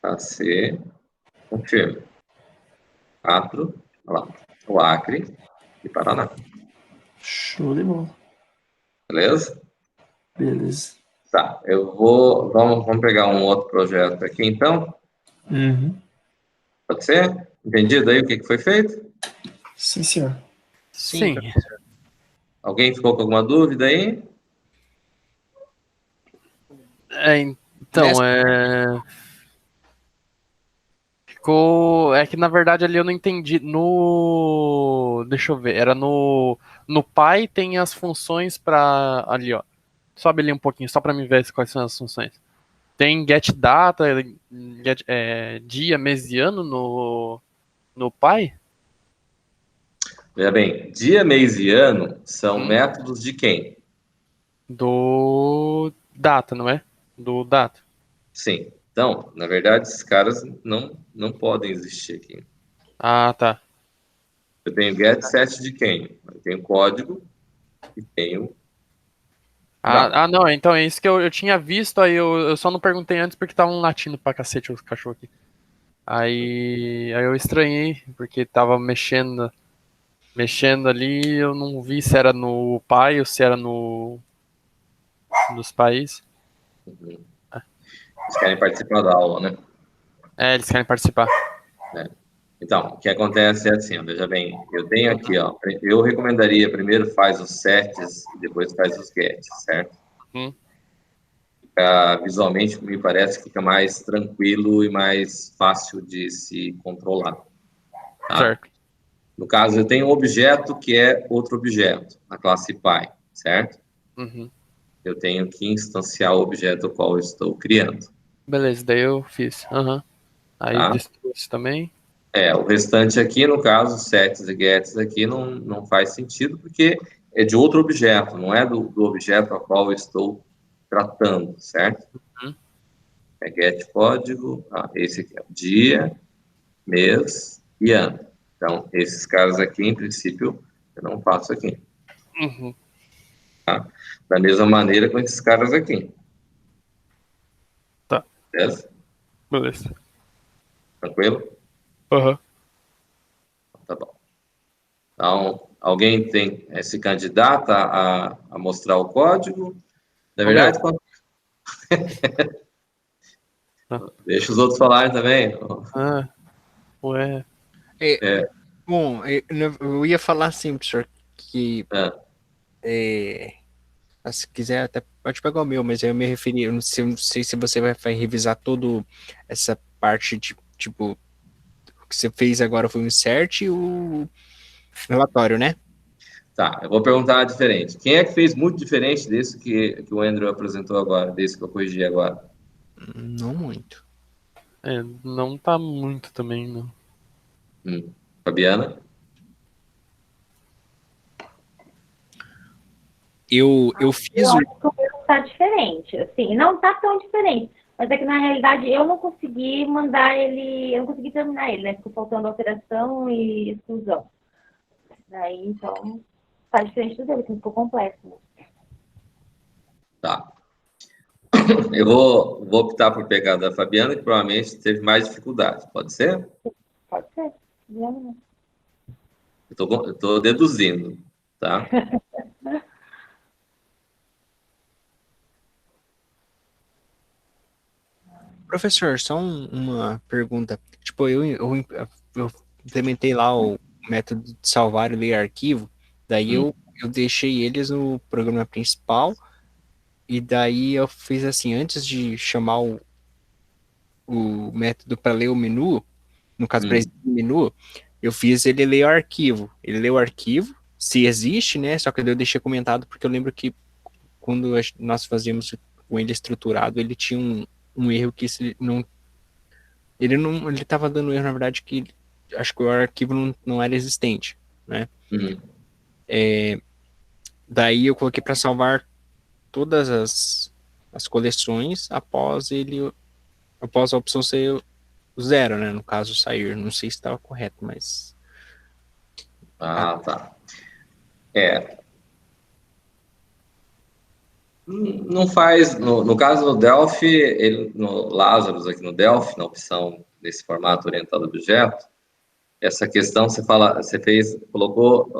Speaker 1: AC. Confirma. 4. Olha lá. O Acre e Paraná.
Speaker 4: Show de bola.
Speaker 1: Beleza?
Speaker 4: Beleza.
Speaker 1: Tá, vamos pegar um outro projeto aqui, então.
Speaker 4: Uhum.
Speaker 1: Pode ser? Entendido aí o que foi feito?
Speaker 4: Sim, senhor.
Speaker 3: Sim.
Speaker 1: Alguém ficou com alguma dúvida aí?
Speaker 3: Então, ficou. É que na verdade ali eu não entendi. Deixa eu ver. Era no Pi tem as funções para ali, ó. Sobe ali um pouquinho só para me ver quais são as funções. Tem get data, dia, mês e ano no Pi?
Speaker 1: Veja bem, dia, mês e ano são métodos de quem?
Speaker 3: Do data, não é? Do data.
Speaker 1: Sim. Então, na verdade, esses caras não podem existir aqui.
Speaker 3: Ah, tá.
Speaker 1: Eu tenho get set de quem? Eu tenho código e tenho data.
Speaker 3: Não, então é isso que eu tinha visto, aí eu só não perguntei antes porque estavam latindo pra cacete os cachorros aqui. Aí eu estranhei, porque tava mexendo ali, eu não vi se era no pai ou se era nos países.
Speaker 1: Eles querem participar da aula, né?
Speaker 3: Eles querem participar.
Speaker 1: Então, o que acontece é assim, ó, veja bem, eu tenho aqui, ó, eu recomendaria primeiro faz os sets e depois faz os gets, certo? Visualmente, me parece que fica mais tranquilo e mais fácil de se controlar. Tá?
Speaker 3: Certo.
Speaker 1: No caso, eu tenho um objeto que é outro objeto, na classe Py, certo?
Speaker 3: Uhum.
Speaker 1: Eu tenho que instanciar o objeto ao qual eu estou criando,
Speaker 3: Beleza, daí eu fiz. Aham. Aí
Speaker 1: tá?
Speaker 3: destruiu-se também.
Speaker 1: O restante aqui, no caso, sets e gets aqui, não faz sentido, porque é de outro objeto, não é do objeto a qual eu estou tratando, certo?
Speaker 3: Uhum.
Speaker 1: É get código, esse aqui é o dia, mês e ano. Então, esses caras aqui, em princípio, eu não faço aqui.
Speaker 3: Uhum.
Speaker 1: Da mesma maneira com esses caras aqui.
Speaker 3: Tá.
Speaker 1: Beleza?
Speaker 3: Beleza.
Speaker 1: Tranquilo?
Speaker 3: Aham.
Speaker 1: Tá bom. Então, alguém se candidata a mostrar o código? Na
Speaker 3: Ô, meu.
Speaker 1: verdade,
Speaker 3: Tá.
Speaker 1: deixa os outros falarem também.
Speaker 3: Ah, ué.
Speaker 1: É,
Speaker 2: Bom, eu ia falar assim, professor, que
Speaker 1: é,
Speaker 2: se quiser até pode pegar o meu, mas eu me referi, eu não sei se você vai revisar todo essa parte de, tipo, o que você fez agora foi um insert e o relatório, né?
Speaker 1: tá, eu vou perguntar diferente. Quem é que fez muito diferente desse que o Andrew apresentou agora, desse que eu corrigi agora?
Speaker 2: Não muito.
Speaker 3: É, não tá muito também, não.
Speaker 1: Fabiana?
Speaker 2: Eu fiz
Speaker 5: Eu
Speaker 2: o.
Speaker 5: acho que o meu está diferente, assim, não está tão diferente, mas é que na realidade eu não consegui mandar ele, eu não consegui terminar ele, né? Ficou faltando alteração e exclusão. Daí, então, está diferente do dele, que ficou complexo. Né?
Speaker 1: Tá. Eu vou optar por pegar da Fabiana, que provavelmente teve mais dificuldade. Pode ser?
Speaker 5: Pode ser. Não.
Speaker 1: Eu tô deduzindo, tá?
Speaker 2: Professor, só uma pergunta. Tipo, eu implementei lá o método de salvar e ler arquivo, daí eu deixei eles no programa principal, e daí eu fiz assim, antes de chamar o método para ler o menu, no caso, para
Speaker 1: Hum,
Speaker 2: existir o menu, eu fiz ele ler o arquivo. Ele leu o arquivo, se existe, né? Só que eu deixei comentado porque eu lembro que quando nós fazíamos com ele estruturado, ele tinha um erro que se não. Ele estava dando erro, na verdade, que acho que o arquivo não era existente, né?
Speaker 1: hum.
Speaker 2: Daí eu coloquei para salvar todas as coleções após a opção ser o zero, né? No caso, sair. Não sei se estava correto, mas.
Speaker 1: Ah, tá. É, não faz, no caso do Delphi, no Lazarus aqui no Delphi, na opção desse formato orientado a objeto, essa questão você colocou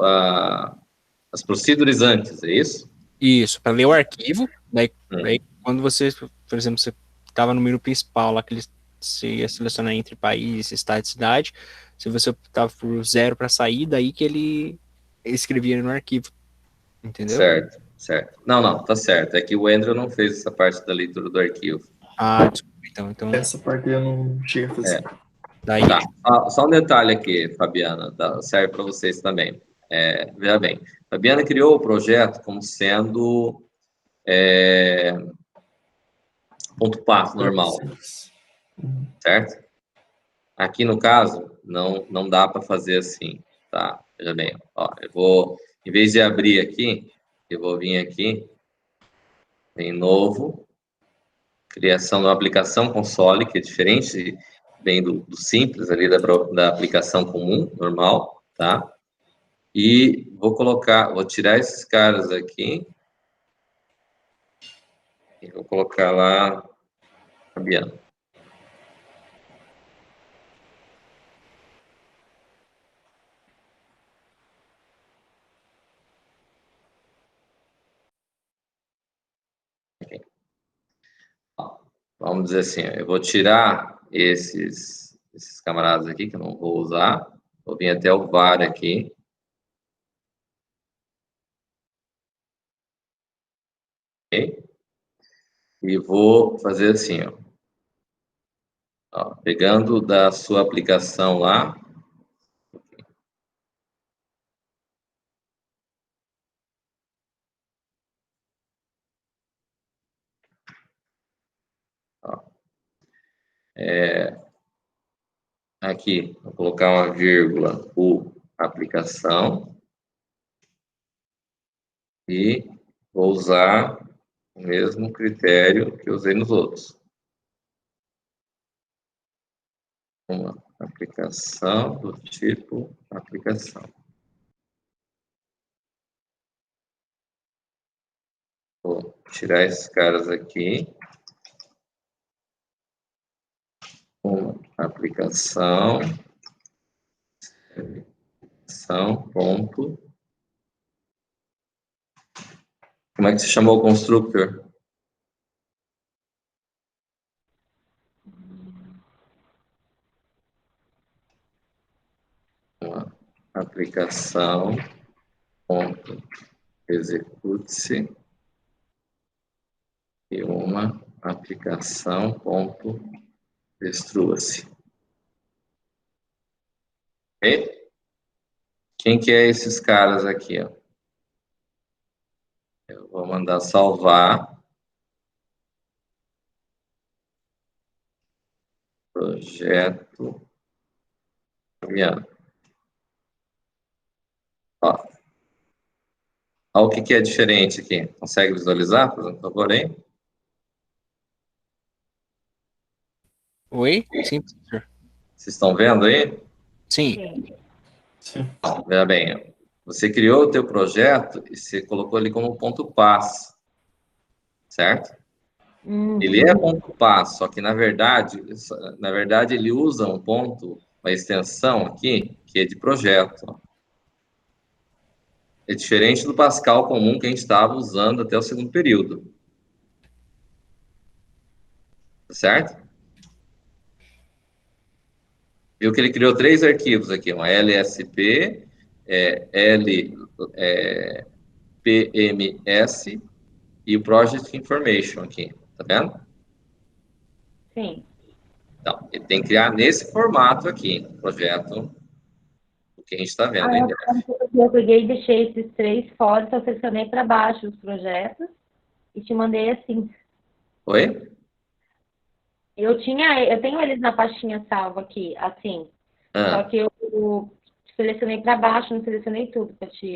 Speaker 1: as procedures antes, é isso?
Speaker 2: Isso, para ler o arquivo, daí
Speaker 1: Hum,
Speaker 2: quando você, por exemplo, você estava no menu principal lá que você ia selecionar entre país, estado e cidade, se você optava por zero para sair, daí que ele escrevia no arquivo, entendeu?
Speaker 1: certo, certo. Não, tá certo. É que o Andrew não fez essa parte da leitura do arquivo.
Speaker 2: Ah, desculpa, então
Speaker 4: Essa parte eu não cheguei a fazer.
Speaker 2: daí,
Speaker 1: Tá. Só um detalhe aqui, Fabiana, serve para vocês também. Veja bem, Fabiana criou o projeto como sendo ponto passo normal,
Speaker 4: Simples.
Speaker 1: certo? Aqui no caso, não dá para fazer assim, tá? Veja bem, ó, em vez de abrir aqui, eu vou vir aqui em novo, criação de uma aplicação console, que é diferente, vem do simples ali da aplicação comum, normal, tá? E vou tirar esses caras aqui e vou colocar lá Fabiano. Vamos dizer assim, eu vou tirar esses camaradas aqui que eu não vou usar. Vou vir até o var aqui. Ok? E vou fazer assim, ó, pegando da sua aplicação lá, Aqui, vou colocar uma vírgula, o aplicação, e vou usar o mesmo critério que eu usei nos outros. Uma aplicação do tipo aplicação. Vou tirar esses caras aqui. Uma aplicação, ponto. Como é que se chamou o constructor? Uma aplicação, ponto, execute-se, e uma aplicação, ponto, destrua-se. Ok? Quem que é esses caras aqui, ó? Eu vou mandar salvar. Projeto Fabiano. Ó. Olha o que é diferente aqui. Consegue visualizar, por favor, hein?
Speaker 2: Oi? Sim, professor.
Speaker 1: Vocês estão vendo aí?
Speaker 2: Sim.
Speaker 5: Sim.
Speaker 4: Sim.
Speaker 1: Veja bem, você criou o teu projeto e você colocou ali como ponto paz, certo? Ele é ponto paz, só que na verdade ele usa um ponto, uma extensão aqui, que é de projeto. É diferente do Pascal comum que a gente estava usando até o segundo período. Certo? Viu que ele criou 3 arquivos aqui, uma LSP, PMS e o Project Information aqui, tá vendo?
Speaker 5: Sim.
Speaker 1: Então, ele tem que criar nesse formato aqui, projeto, o que a gente está vendo aí dentro.
Speaker 5: Eu peguei e deixei esses 3 fora, só selecionei para baixo os projetos e te mandei assim.
Speaker 1: Oi?
Speaker 5: Eu tenho eles na pastinha salva aqui, assim. Só
Speaker 1: Ah,
Speaker 5: que eu selecionei para baixo, não selecionei tudo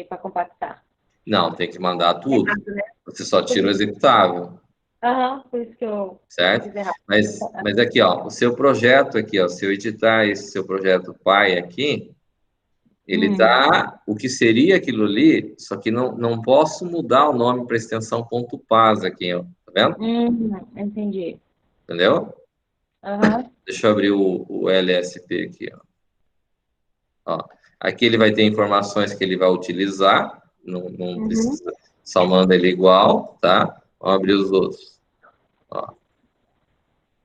Speaker 5: para compactar.
Speaker 1: não, tem que mandar tudo.
Speaker 5: Errado, né?
Speaker 1: Você só tira o executável,
Speaker 5: Aham, por isso que eu
Speaker 1: certo?
Speaker 5: fiz errado.
Speaker 1: Mas aqui, ó, o seu projeto aqui, ó, se eu editar esse seu projeto pai aqui, ele tá o que seria aquilo ali, só que não posso mudar o nome para extensão ponto .pas aqui, ó, tá vendo?
Speaker 5: Entendi.
Speaker 1: Entendeu?
Speaker 5: Aham.
Speaker 1: Deixa eu abrir o LSP aqui, ó. Ó, aqui ele vai ter informações que ele vai utilizar, não precisa, só manda ele igual, tá? Vamos abrir os outros. Ó.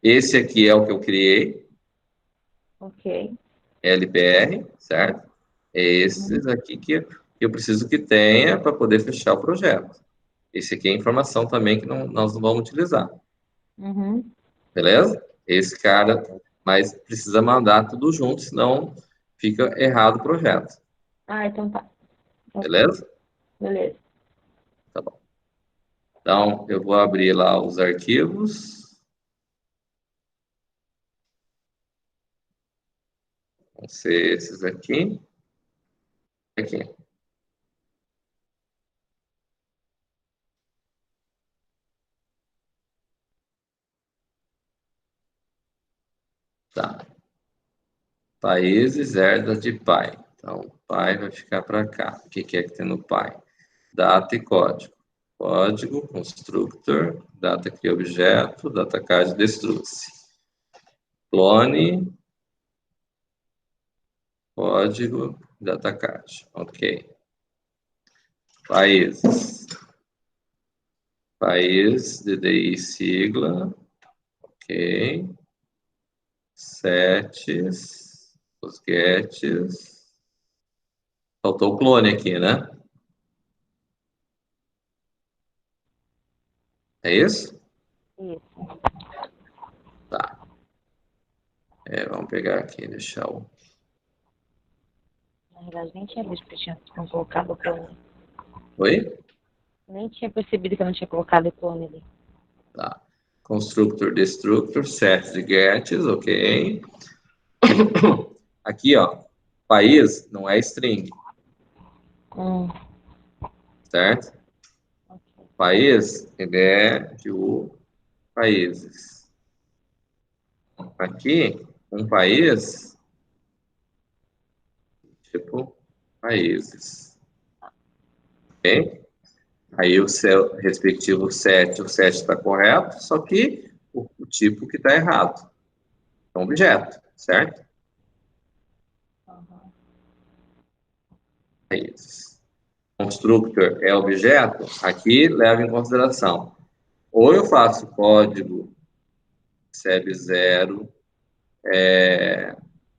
Speaker 1: Esse aqui é o que eu criei,
Speaker 5: Ok.
Speaker 1: LPR, certo? É esses aqui que eu preciso que tenha para poder fechar o projeto. Esse aqui é informação também que nós não vamos utilizar,
Speaker 5: Uhum.
Speaker 1: beleza? Esse cara, mas precisa mandar tudo junto, senão fica errado o projeto,
Speaker 5: Ah, então tá. Ok.
Speaker 1: beleza?
Speaker 5: Beleza.
Speaker 1: Tá bom. Então, eu vou abrir lá os arquivos. Vão ser esses aqui. Aqui. Tá. Países herda de pai. Então, pai vai ficar para cá. O que é que tem no pai? Data e código. Código, constructor, data cria objeto, data card destrua-se. Clone, código, data card. Ok. Países. País, DDI, sigla. Ok. Sets, os gets. Faltou o clone aqui, né? É isso?
Speaker 5: Isso.
Speaker 1: Tá. Vamos pegar aqui, deixar o.
Speaker 5: Na verdade, nem tinha visto que tinha colocado o clone.
Speaker 1: Oi?
Speaker 5: Nem tinha percebido que eu não tinha colocado o clone ali.
Speaker 1: Tá. constructor, destructor, set de gets, ok. Aqui, ó, país não é string, certo? País, ele é de países. Aqui, um país, tipo, países. Ok? Aí o seu respectivo set, o set está correto, só que o tipo que está errado. É um objeto, certo? Países. Constructor é objeto, aqui leva em consideração. Ou eu faço código recebe 0,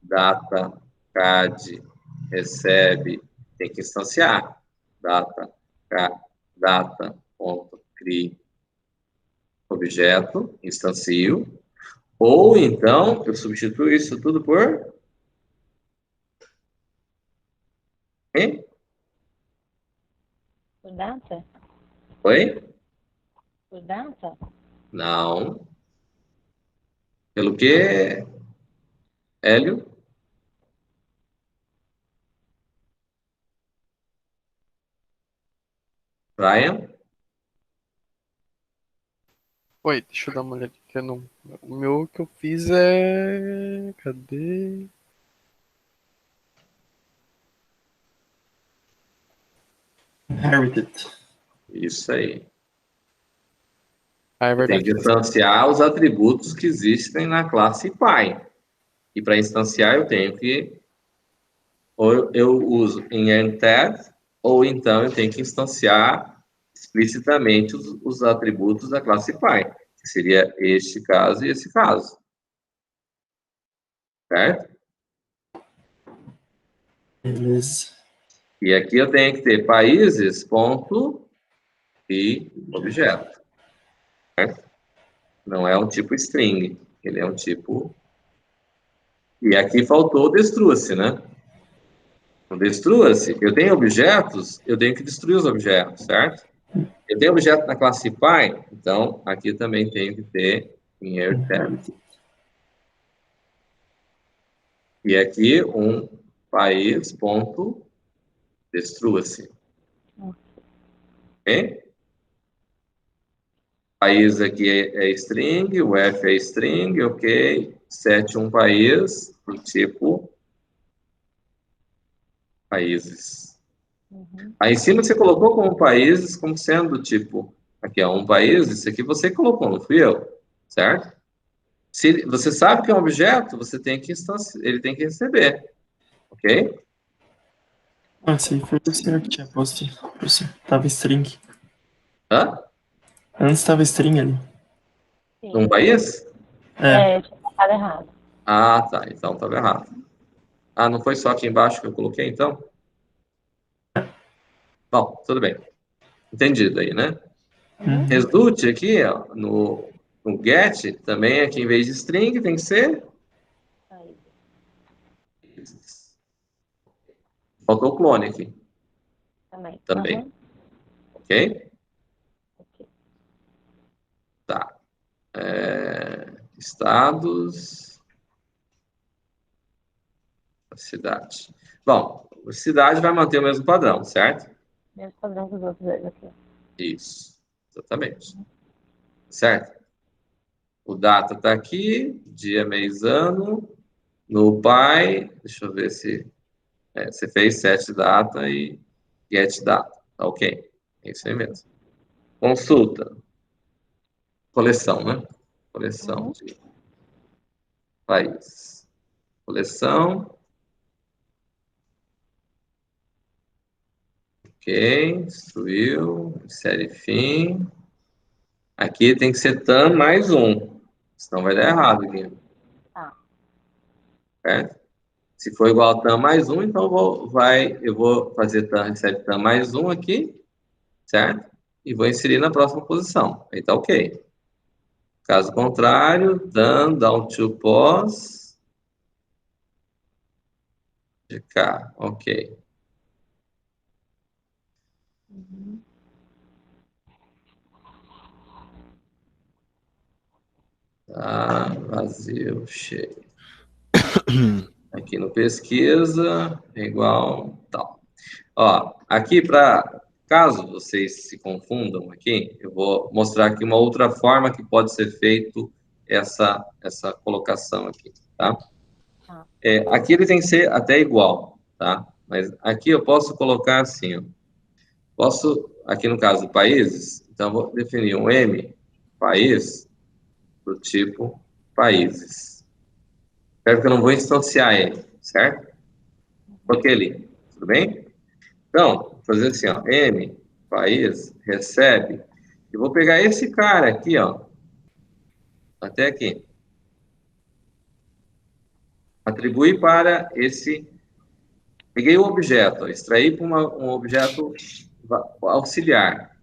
Speaker 1: data, CAD, recebe, tem que instanciar. Data, data, ponto, cri, objeto, instancio. Ou então, eu substituo isso tudo por... Hein?
Speaker 5: Por data?
Speaker 1: Oi?
Speaker 5: Por data?
Speaker 1: Não. Pelo que, Hélio? Brian?
Speaker 3: Oi, deixa eu dar uma olhada aqui. O meu que eu fiz é. Cadê?
Speaker 4: Inherited.
Speaker 1: Isso aí.
Speaker 3: Ah, é
Speaker 1: Tem que
Speaker 3: verdade.
Speaker 1: instanciar os atributos que existem na classe Py. E para instanciar, eu tenho que... Ou eu uso inherit, ou então eu tenho que instanciar explicitamente os atributos da classe Py, que seria este caso e esse caso. Certo?
Speaker 4: Beleza.
Speaker 1: E aqui eu tenho que ter países, ponto, e objeto. Certo? Não é um tipo string, ele é um tipo... E aqui faltou o destrua-se, né? O destrua-se, eu tenho objetos, eu tenho que destruir os objetos, certo? Eu tenho objeto na classe Py, então aqui também tenho que ter inherit. E aqui um país, ponto, destrua-se. Ok? País aqui é string, o F é string, ok. Set um país, do tipo países. Aí em cima você colocou como países, como sendo tipo, aqui é um país, isso aqui você colocou, não fui eu, certo? Se você sabe que é um objeto, você tem que ele tem que receber, ok?
Speaker 4: Ah, esse aí foi o senhor que tinha posto. Tava string.
Speaker 1: Hã?
Speaker 4: Antes tava string ali.
Speaker 1: Um
Speaker 5: Sim.
Speaker 1: país?
Speaker 4: É.
Speaker 5: Eu tinha colocado errado.
Speaker 1: Ah, tá, então estava errado. Ah, não foi só aqui embaixo que eu coloquei, então? Bom, tudo bem. Entendido aí, né? Result aqui, ó, no get, também aqui em vez de string tem que ser...
Speaker 5: Aí.
Speaker 1: Faltou o clone aqui,
Speaker 5: Também.
Speaker 1: também. Ok?
Speaker 5: Ok.
Speaker 1: Tá. Estados... Cidade. Bom, cidade vai manter o mesmo padrão, certo?
Speaker 5: Mesmo padrão que os outros dois aqui.
Speaker 1: Isso, exatamente. Certo? O data está aqui, dia, mês, ano. No Pi, deixa eu ver se você fez set data e get data. Tá ok. É isso aí mesmo. Consulta. Coleção, né? Coleção de países. Coleção. Ok. Instruiu. Série fim. Aqui tem que ser TAM mais um. Senão vai dar errado aqui.
Speaker 5: Tá.
Speaker 1: Certo? Se for igual a TAM mais um, então eu vou fazer TAM, recebe TAM mais um aqui, certo? E vou inserir na próxima posição. Aí tá ok. Caso contrário, TAM, down to pos, de cá, ok. Brasil cheio. Aqui no pesquisa, igual tal. Ó, aqui para caso vocês se confundam aqui, eu vou mostrar aqui uma outra forma que pode ser feito essa colocação aqui, tá? Aqui ele tem que ser até igual, tá? Mas aqui eu posso colocar assim, ó. Posso, aqui no caso, países, então eu vou definir um M, país, do tipo países. Espero que eu não vou instanciar ele, certo? Coloquei ali, tudo bem? Então, vou fazer assim, ó, M, país, recebe, e vou pegar esse cara aqui, ó, até aqui. Atribuir para esse... Peguei o objeto, ó, extraí para um objeto auxiliar.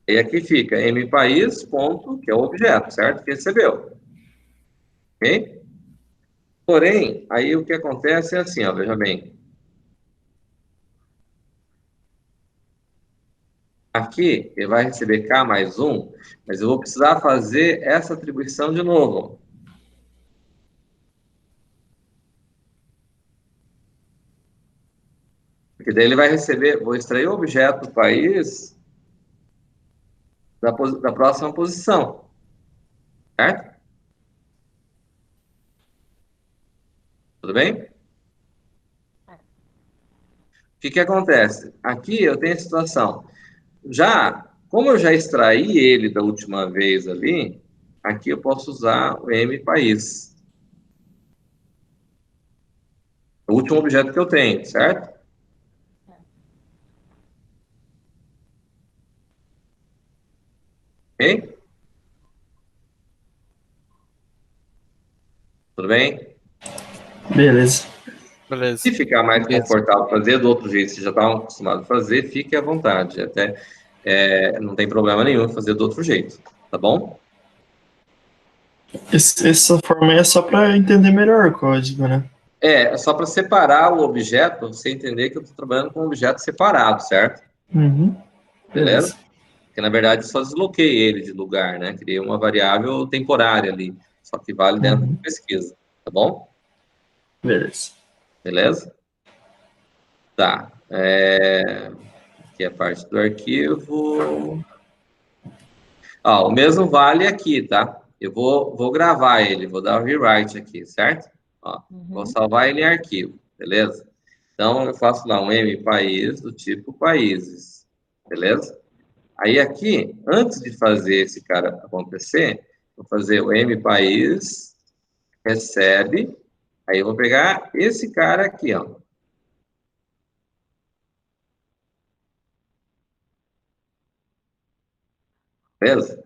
Speaker 1: E aqui fica mPaís, ponto, que é o objeto, certo? Que recebeu. Ok? Porém, aí o que acontece é assim, ó, veja bem. Aqui, ele vai receber K mais 1, mas eu vou precisar fazer essa atribuição de novo. Porque daí ele vai receber, vou extrair o objeto país da próxima posição. Certo? Tudo bem? O que acontece? Aqui eu tenho a situação. Como eu já extraí ele da última vez ali, aqui eu posso usar o mPaís. O último objeto que eu tenho, certo? Ok? Tudo bem?
Speaker 4: Beleza.
Speaker 3: Beleza.
Speaker 1: Se ficar mais
Speaker 2: Beleza.
Speaker 1: confortável fazer do outro jeito, se já estavam acostumados a fazer, fique à vontade. Até não tem problema nenhum fazer do outro jeito, tá bom?
Speaker 4: Essa forma aí é só para entender melhor o código, né?
Speaker 1: É só para separar o objeto, você entender que eu estou trabalhando com um objeto separado, certo?
Speaker 4: Uhum.
Speaker 1: Beleza? Porque, na verdade, só desloquei ele de lugar, né? Criei uma variável temporária ali, só que vale dentro da pesquisa, tá bom?
Speaker 4: Beleza.
Speaker 1: Beleza? Tá. Aqui é a parte do arquivo. O mesmo vale aqui, tá? Eu vou gravar ele, vou dar um rewrite aqui, certo? Vou salvar ele em arquivo, beleza? Então, eu faço lá um mPaís do tipo países, beleza? Aí aqui, antes de fazer esse cara acontecer, vou fazer o mPaís recebe, aí eu vou pegar esse cara aqui, ó. Beleza?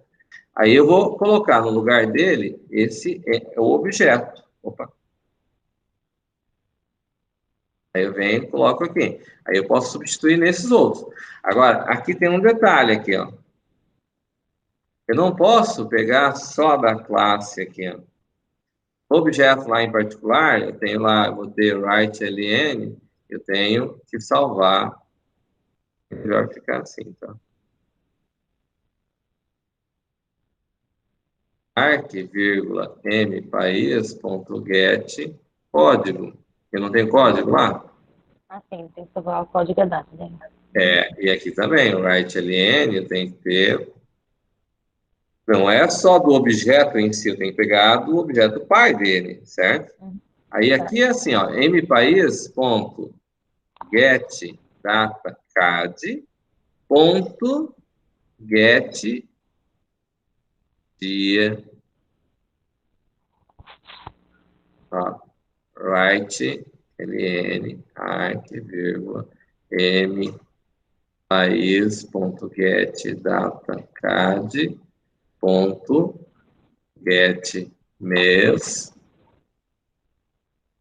Speaker 1: Aí eu vou colocar no lugar dele, esse é o objeto. Opa. Aí eu venho e coloco aqui. Aí eu posso substituir nesses outros. Agora, aqui tem um detalhe aqui, ó. Eu não posso pegar só da classe aqui, ó. O objeto lá em particular, eu tenho lá, eu vou ter write_ln, eu tenho que salvar. É melhor ficar assim, tá? mPaís.get código. Eu não tenho código lá?
Speaker 5: Sim, tem que salvar o código da data, né?
Speaker 1: E aqui também, o write_ln, eu tenho que ter... Não é só do objeto em si, eu tenho que pegar do objeto pai dele, certo? Aí aqui é assim, ó, mPaís.getDataCAD.get dia, write ln arc, vírgula, m país.getDataCAD.get mês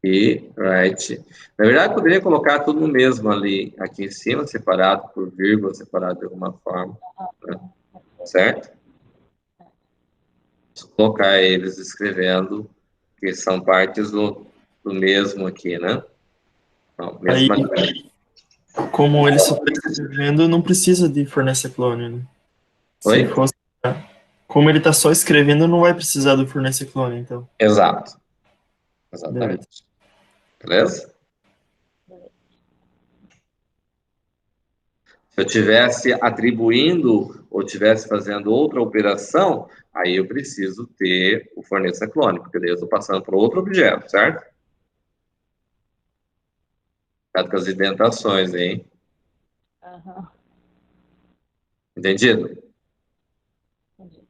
Speaker 1: e write. Na verdade, poderia colocar tudo no mesmo ali, aqui em cima, separado por vírgula, separado de alguma forma, né? Certo? Vou colocar eles escrevendo, que são partes do mesmo aqui, né? Então,
Speaker 4: Aí,
Speaker 1: mesma...
Speaker 4: como ele só está escrevendo, não precisa de fornecer clone, né? Se
Speaker 1: Oi?
Speaker 4: fosse, Como ele tá só escrevendo, não vai precisar do fornece clone, então.
Speaker 1: Exato. Exatamente. Beleza? Se eu tivesse atribuindo ou tivesse fazendo outra operação, aí eu preciso ter o forneça clone, porque daí eu estou passando para outro objeto, certo? Cuidado com as indentações, hein?
Speaker 5: Aham.
Speaker 1: Entendido?
Speaker 5: Entendi.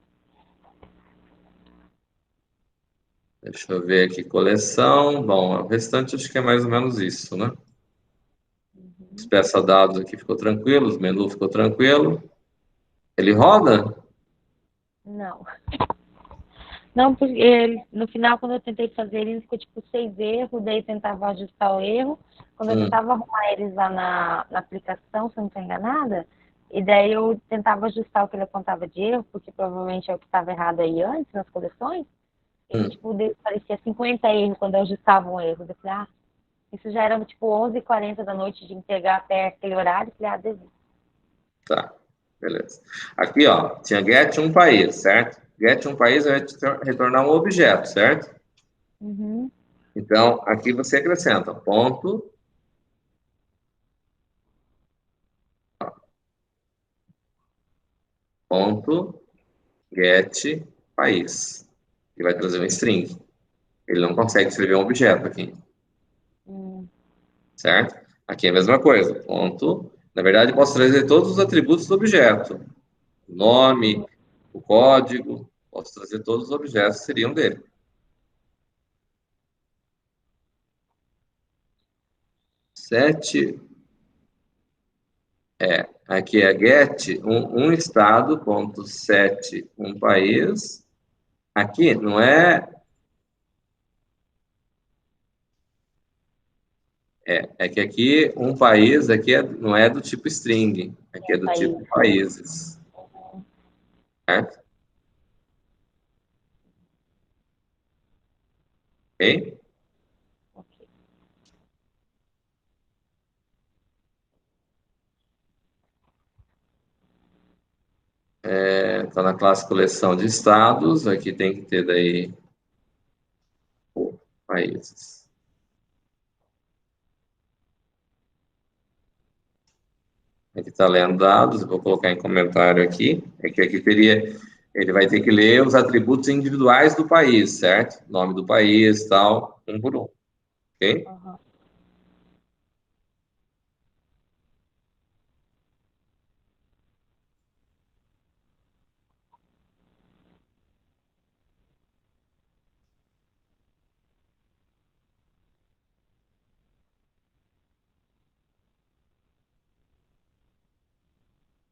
Speaker 1: Deixa eu ver aqui, coleção. Bom, o restante acho que é mais ou menos isso, né? Peça dados aqui ficou tranquilo, os menu ficou tranquilo. Ele roda?
Speaker 5: Não. Não, porque no final, quando eu tentei fazer, ele ficou tipo 6 erros, daí eu tentava ajustar o erro. Quando eu tentava arrumar eles lá na aplicação, se eu não estou enganada, e daí eu tentava ajustar o que ele apontava de erro, porque provavelmente é o que estava errado aí antes, nas coleções, e tipo, parecia 50 erros quando eu ajustava um erro. Eu falei, isso já era tipo 11h40 da noite de entregar até aquele horário, eu falei, desisto.
Speaker 1: Tá, beleza. Aqui, ó, tinha get um país, certo? Get um país vai retornar um objeto, certo?
Speaker 5: Uhum.
Speaker 1: Então, aqui você acrescenta ponto, ponto, get país. E vai trazer um string. Ele não consegue escrever um objeto aqui, certo? Aqui é a mesma coisa, ponto. Na verdade, eu posso trazer todos os atributos do objeto. O nome, o código, posso trazer todos os objetos que seriam dele. Set aqui é get um estado, ponto set um país. Aqui não é. É que aqui um país aqui não é do tipo string, aqui é do tipo países. Certo? Ok?
Speaker 5: Ok.
Speaker 1: Está na classe coleção de estados, aqui tem que ter daí países. Aqui está lendo dados, vou colocar em comentário aqui. É que aqui teria, ele vai ter que ler os atributos individuais do país, certo? Nome do país, tal, um por um. Ok?
Speaker 5: Uhum.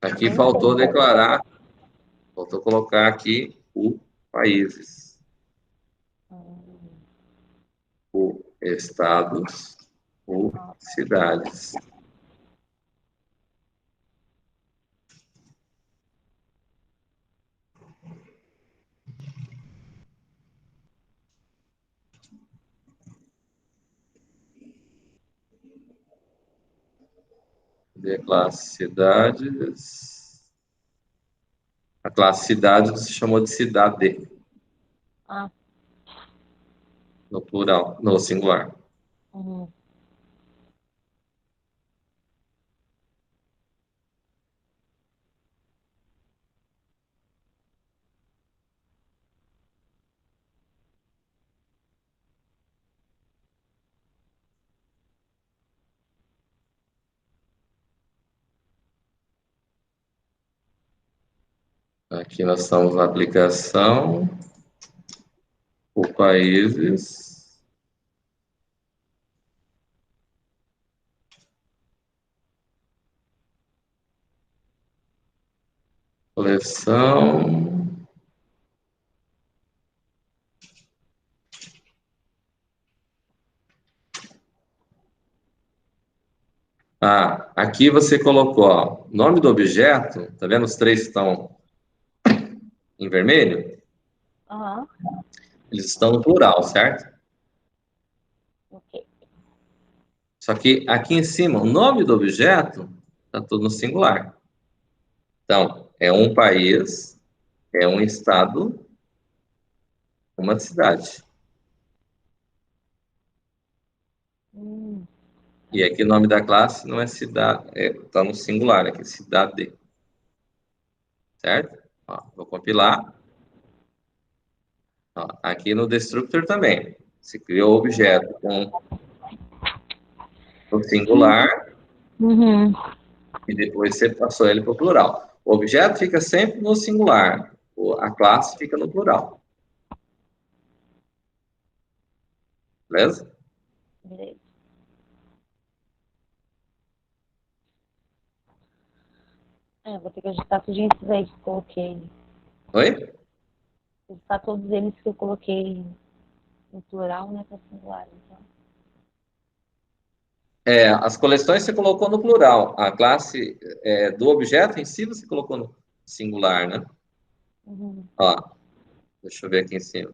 Speaker 1: Aqui faltou declarar, faltou colocar aqui o países, o estados, o cidades. De classe cidades. A classe cidade se chamou de cidade,
Speaker 5: Ah.
Speaker 1: no plural, no singular.
Speaker 5: Uhum.
Speaker 1: Aqui nós estamos na aplicação, por países. Coleção. Aqui você colocou, ó, nome do objeto, tá vendo? Os três estão em vermelho?
Speaker 5: Uhum.
Speaker 1: Eles estão no plural, certo?
Speaker 5: Ok.
Speaker 1: Só que aqui em cima, o nome do objeto está tudo no singular. Então, é um país, é um estado, uma cidade. E aqui o nome da classe não é cidade, está no singular aqui, cidade. Certo? Ó, vou compilar. Ó, aqui no destructor também. Você criou o objeto com o singular
Speaker 5: Uhum.
Speaker 1: e depois você passou ele para o plural. O objeto fica sempre no singular, a classe fica no plural. Beleza?
Speaker 5: Beleza. Vou ter que ajustar tudo isso aí que eu coloquei.
Speaker 1: Oi?
Speaker 5: Ajustar todos eles que eu coloquei no plural, né, para singular. Então.
Speaker 1: As coleções você colocou no plural. A classe do objeto em si você colocou no singular, né?
Speaker 5: Uhum.
Speaker 1: Ó, deixa eu ver aqui em cima.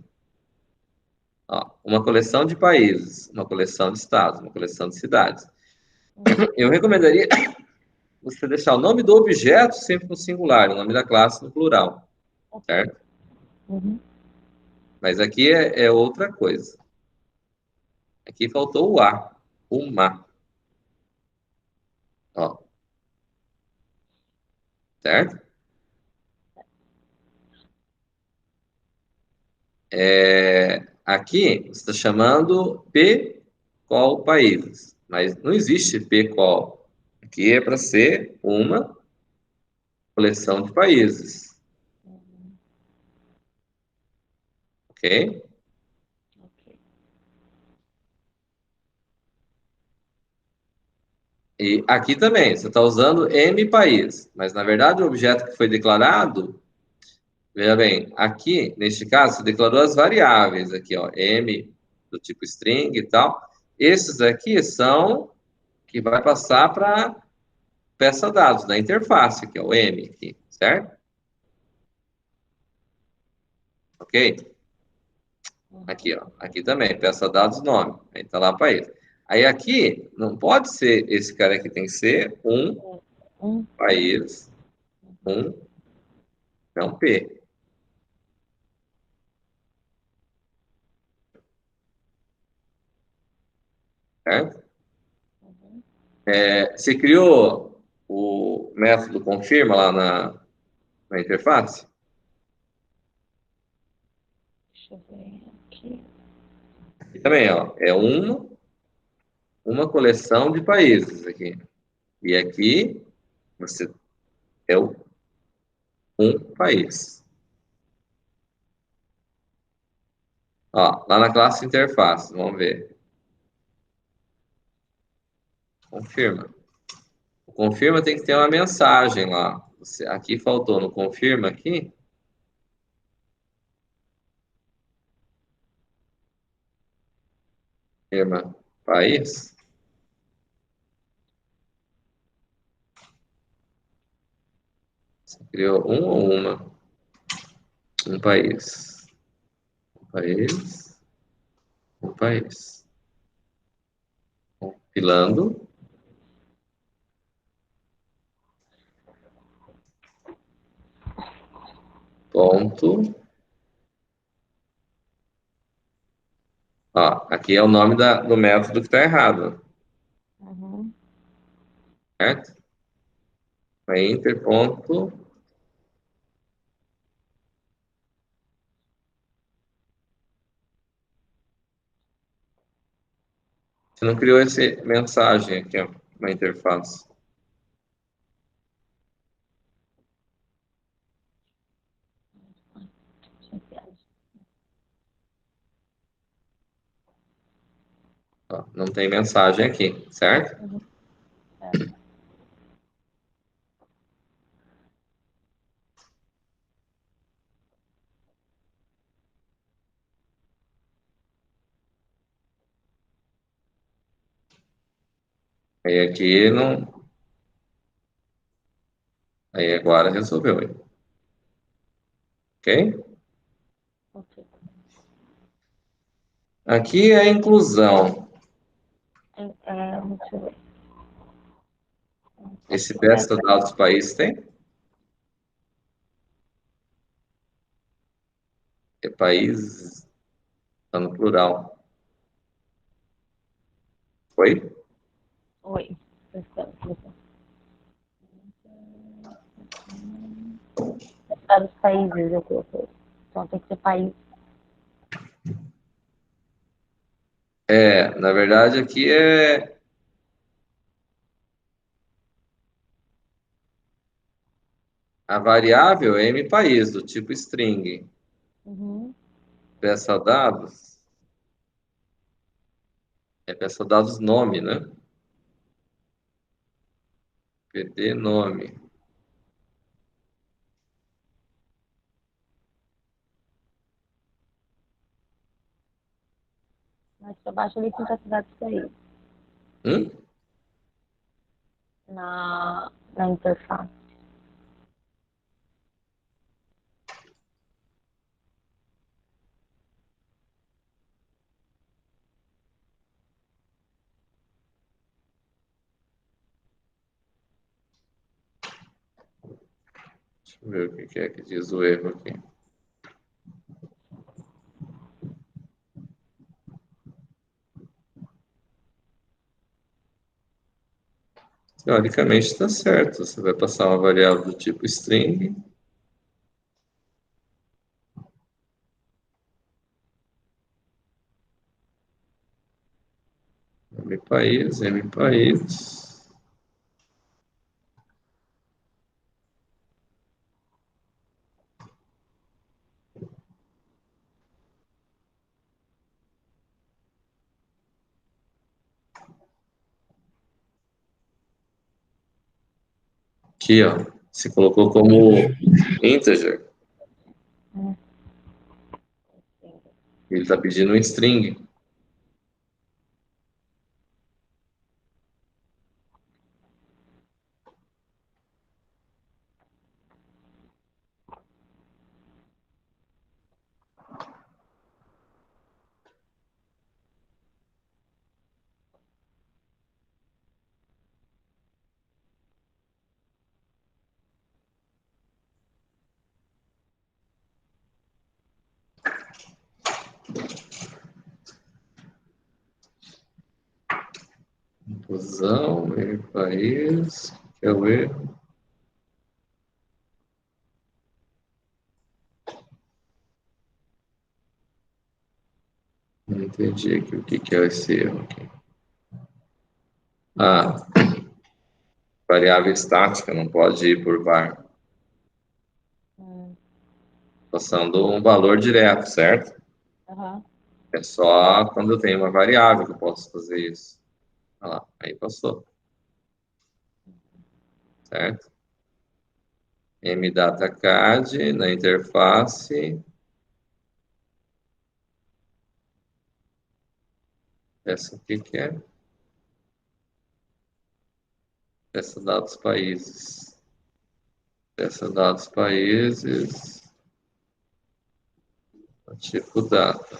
Speaker 1: Ó, uma coleção de países, uma coleção de estados, uma coleção de cidades. Eu recomendaria você deixar o nome do objeto sempre no singular, o nome da classe no plural, certo?
Speaker 5: Uhum.
Speaker 1: Mas aqui é outra coisa. Aqui faltou o A, uma, ó, certo? Aqui você está chamando P qual países, mas não existe P qual. Aqui é para ser uma coleção de países, ok?
Speaker 5: Ok.
Speaker 1: E aqui também, você está usando M país, mas na verdade o objeto que foi declarado, veja bem, aqui, neste caso, você declarou as variáveis aqui, ó, M do tipo string e tal. Esses aqui são que vai passar para peça dados da interface, que é o M aqui, certo? Ok? Aqui, ó, aqui também, peça dados nome, aí tá lá país. Aí aqui, não pode ser esse cara aqui, tem que ser um país, não P. Certo? Você criou o método confirma lá na interface?
Speaker 5: Deixa eu ver aqui.
Speaker 1: E também, ó, é uma coleção de países aqui. E aqui você é um país. Ó, lá na classe interface, vamos ver. Confirma. O confirma tem que ter uma mensagem lá. Aqui faltou no confirma aqui. Confirma país. Você criou um ou uma? Um país. Um país. Um país. Compilando. Ponto. Ó, aqui é o nome do método que está errado,
Speaker 5: Uhum.
Speaker 1: certo? É inter ponto. Você não criou essa mensagem aqui, ó, na interface. Ó, não tem mensagem aqui, certo?
Speaker 5: Certo.
Speaker 1: Aí aqui não. Aí agora resolveu, hein? Ok?
Speaker 5: Ok.
Speaker 1: Aqui é a inclusão.
Speaker 5: Deixa eu ver.
Speaker 1: Esse peça dados país tem? Porque país está no plural. Foi?
Speaker 5: Oi. Prestando. Dos países eu coloquei. Então tem que ser país.
Speaker 1: Na verdade aqui é a variável é M país, do tipo string.
Speaker 5: Uhum.
Speaker 1: Peça dados é peça dados nome, né? PD nome.
Speaker 5: Mais pra baixo ali tem capacidade de sair. Na interface.
Speaker 1: Deixa eu ver o que é que diz o erro aqui. Teoricamente está certo. Você vai passar uma variável do tipo string. M país, M país. Aqui, ó. Se colocou como integer. Ele está pedindo um string. Inclusão, M país. Que é o erro. Não entendi aqui o que é esse erro aqui. Variável estática não pode ir por var. Passando um valor direto, certo?
Speaker 5: Uhum.
Speaker 1: É só quando eu tenho uma variável que eu posso fazer isso. Olha lá, aí passou. Certo? mDataCAD na interface. Essa aqui que é? Peça dados países. Peça dados países. Tipo data.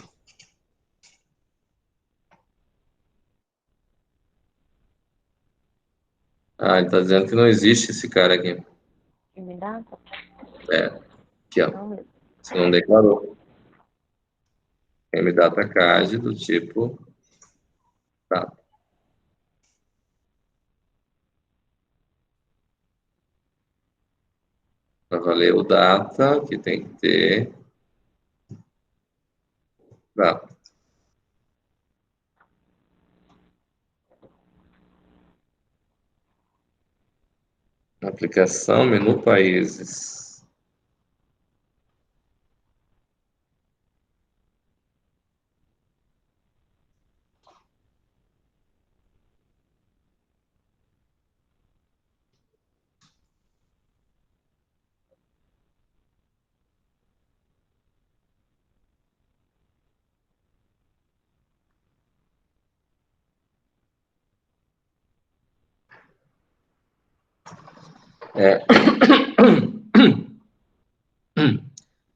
Speaker 1: Ele está dizendo que não existe esse cara aqui.
Speaker 5: Que me dá?
Speaker 1: Aqui, ó.
Speaker 5: Não mesmo.
Speaker 1: Você não declarou. mDataCAD do tipo data. Para valer o data, que tem que ter data. Aplicação, menu países.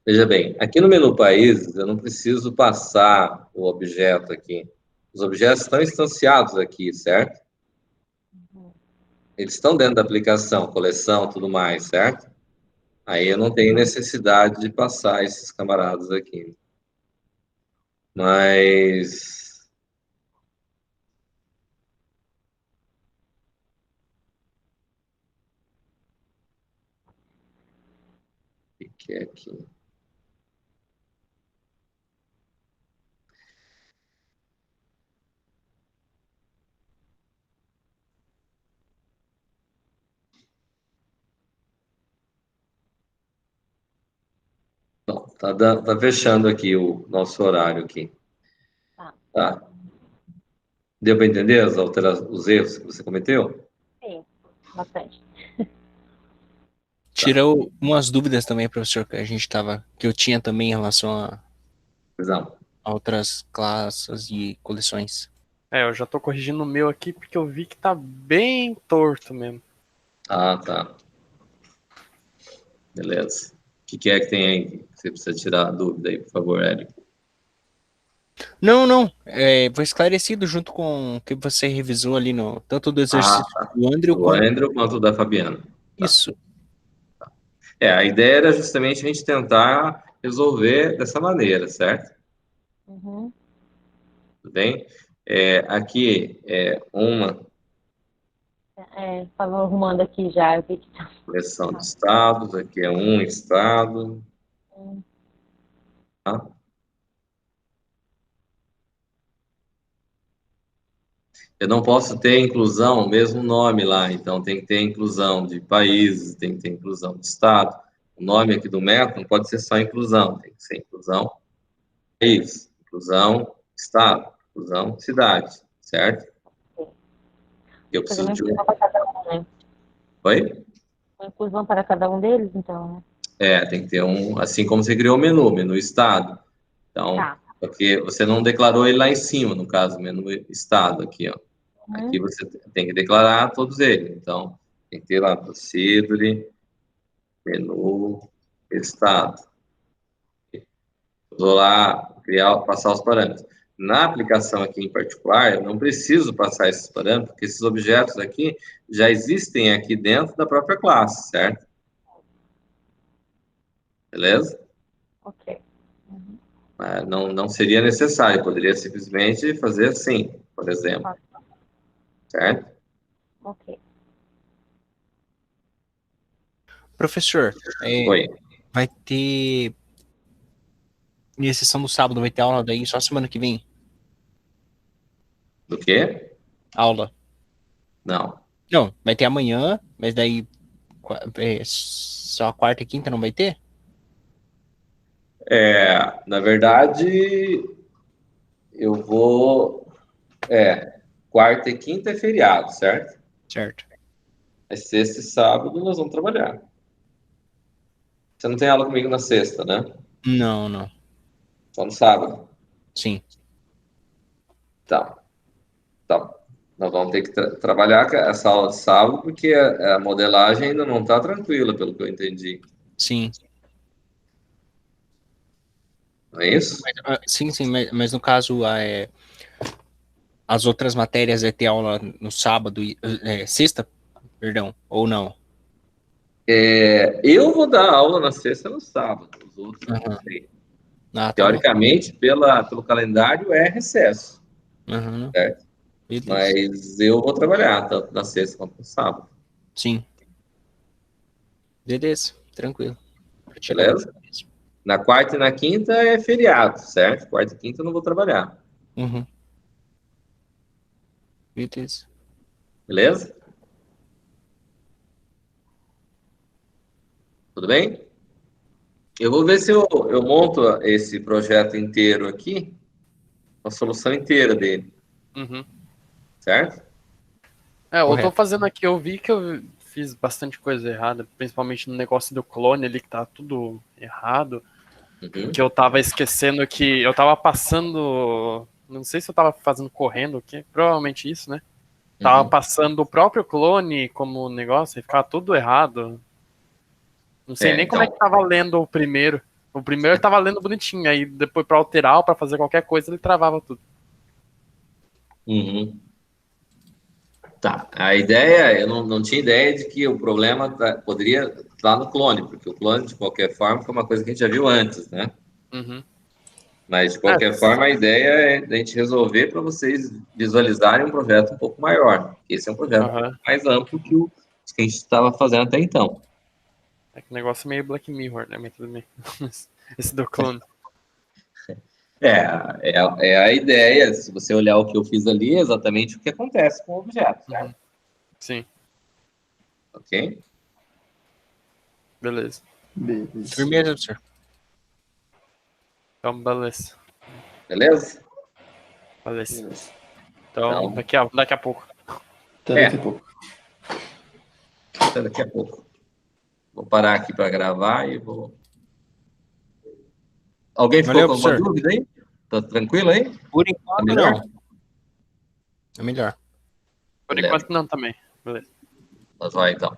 Speaker 1: Veja bem, aqui no menu países, eu não preciso passar o objeto aqui. Os objetos estão instanciados aqui, certo? Eles estão dentro da aplicação, coleção, tudo mais, certo? Aí eu não tenho necessidade de passar esses camaradas aqui. Mas o que é aqui? Não, tá fechando aqui o nosso horário aqui.
Speaker 5: Tá.
Speaker 1: Tá. Deu para entender os erros que você cometeu?
Speaker 5: Sim, bastante.
Speaker 2: Tirou umas dúvidas também, professor, que eu tinha também em relação
Speaker 1: Exato.
Speaker 2: a outras classes e coleções.
Speaker 3: Eu já tô corrigindo o meu aqui porque eu vi que tá bem torto mesmo.
Speaker 1: Ah, tá. Beleza. O que é que tem aí que você precisa tirar a dúvida aí, por favor, Hélio?
Speaker 2: Não. Foi esclarecido junto com o que você revisou ali no tanto do exercício
Speaker 1: Tá.
Speaker 2: do Andrew
Speaker 1: Do
Speaker 2: quanto
Speaker 1: Andrew quanto da Fabiana. Tá.
Speaker 2: isso.
Speaker 1: A ideia era justamente a gente tentar resolver dessa maneira, certo?
Speaker 5: Uhum.
Speaker 1: Tudo bem? Aqui é uma
Speaker 5: Estava arrumando aqui já, eu vi que tá.
Speaker 1: coleção de estados, aqui é um estado,
Speaker 5: Hum.
Speaker 1: tá? Eu não posso ter inclusão, o mesmo nome lá, então tem que ter inclusão de países, tem que ter inclusão de estado. O nome aqui do método não pode ser só inclusão, tem que ser inclusão país, inclusão estado, inclusão cidade, certo? Eu
Speaker 5: Fazer uma
Speaker 1: preciso de um.
Speaker 5: inclusão para cada um, né?
Speaker 1: Oi?
Speaker 5: Uma inclusão para cada um deles, então, né?
Speaker 1: Tem que ter um, assim como você criou o menu estado. Então,
Speaker 5: Tá.
Speaker 1: porque você não declarou ele lá em cima, no caso, menu estado aqui, ó. Aqui
Speaker 5: Uhum.
Speaker 1: você tem que declarar todos eles. Então, tem que ter lá procedure, menu, estado. Vou lá passar os parâmetros. Na aplicação aqui em particular, eu não preciso passar esses parâmetros, porque esses objetos aqui já existem aqui dentro da própria classe, certo? Beleza?
Speaker 5: Ok.
Speaker 1: Mas não seria necessário, poderia simplesmente fazer assim, por exemplo, certo?
Speaker 5: Ok.
Speaker 2: Professor,
Speaker 1: Oi.
Speaker 2: vai ter minha sessão do sábado, vai ter aula daí só semana que vem?
Speaker 1: Do quê?
Speaker 2: Aula.
Speaker 1: Não.
Speaker 2: Não, vai ter amanhã, mas daí só quarta e quinta não vai ter?
Speaker 1: Na verdade, eu vou. Quarta e quinta é feriado, certo?
Speaker 2: Certo.
Speaker 1: Mas sexta e sábado nós vamos trabalhar. Você não tem aula comigo na sexta, né?
Speaker 2: Não.
Speaker 1: Só no sábado.
Speaker 2: Sim.
Speaker 1: Tá. Nós vamos ter que trabalhar com essa aula de sábado, porque a modelagem ainda não está tranquila, pelo que eu entendi.
Speaker 2: Sim.
Speaker 1: Não é isso?
Speaker 2: Sim, mas no caso, as outras matérias vai ter aula no sábado e sexta, perdão, ou não?
Speaker 1: Eu vou dar aula na sexta e no sábado. Os outros eu não
Speaker 2: Aham.
Speaker 1: sei.
Speaker 2: Ah, tá bom.
Speaker 1: Teoricamente, pelo calendário, é recesso,
Speaker 2: Aham.
Speaker 1: certo?
Speaker 2: Beleza.
Speaker 1: Mas eu vou trabalhar tanto na sexta quanto no sábado.
Speaker 2: Sim. Beleza, tranquilo. Pra tirar
Speaker 1: Beleza?
Speaker 2: dúvidas.
Speaker 1: Na quarta e na quinta é feriado, certo? Quarta e quinta eu não vou trabalhar.
Speaker 2: Uhum. Beleza.
Speaker 1: Beleza? Tudo bem? Eu vou ver se eu monto esse projeto inteiro aqui, a solução inteira dele,
Speaker 3: Uhum.
Speaker 1: certo?
Speaker 3: Eu tô
Speaker 2: Correto.
Speaker 3: fazendo aqui, eu vi que eu fiz bastante coisa errada, principalmente no negócio do clone ali, que tá tudo errado.
Speaker 1: Uhum.
Speaker 3: Que eu tava esquecendo que eu tava passando. Não sei se eu tava fazendo correndo o quê, provavelmente isso, né? Tava
Speaker 1: Uhum.
Speaker 3: passando o próprio clone como negócio e ficava tudo errado. Não sei nem como é
Speaker 1: Então.
Speaker 3: que tava lendo o primeiro. O primeiro ele tava lendo bonitinho, aí depois pra alterar ou pra fazer qualquer coisa ele travava tudo.
Speaker 1: Uhum. Tá. A ideia, eu não tinha ideia de que o problema poderia estar no clone, porque o clone, de qualquer forma, foi uma coisa que a gente já viu antes, né?
Speaker 3: Uhum.
Speaker 1: Mas, de qualquer forma, a ideia é a gente resolver para vocês visualizarem um projeto um pouco maior. Esse é um projeto mais amplo que o que a gente estava fazendo até então.
Speaker 3: É que o negócio é meio Black Mirror, né? Mas tudo bem. Esse do clone.
Speaker 1: É a ideia, se você olhar o que eu fiz ali, é exatamente o que acontece com o objeto, certo?
Speaker 3: Sim,
Speaker 1: Ok?
Speaker 3: beleza.
Speaker 4: Beleza.
Speaker 2: Firmeza, professor.
Speaker 3: Então, beleza.
Speaker 1: Beleza?
Speaker 3: Beleza.
Speaker 4: Beleza.
Speaker 3: Então,
Speaker 1: Então.
Speaker 3: daqui a pouco.
Speaker 4: Até daqui a pouco.
Speaker 1: Até daqui a pouco. Vou parar aqui para gravar e vou. Alguém ficou
Speaker 2: Valeu,
Speaker 1: com alguma
Speaker 2: professor.
Speaker 1: dúvida aí? Tá tranquilo aí?
Speaker 2: Por
Speaker 1: Tá
Speaker 2: enquanto,
Speaker 1: melhor?
Speaker 2: não. É melhor.
Speaker 3: Por
Speaker 1: Beleza.
Speaker 3: enquanto não também. Beleza.
Speaker 1: Tá jóia, então.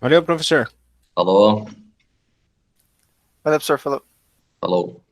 Speaker 2: Valeu, professor.
Speaker 1: Falou.
Speaker 6: Valeu, professor. Falou.
Speaker 1: Falou.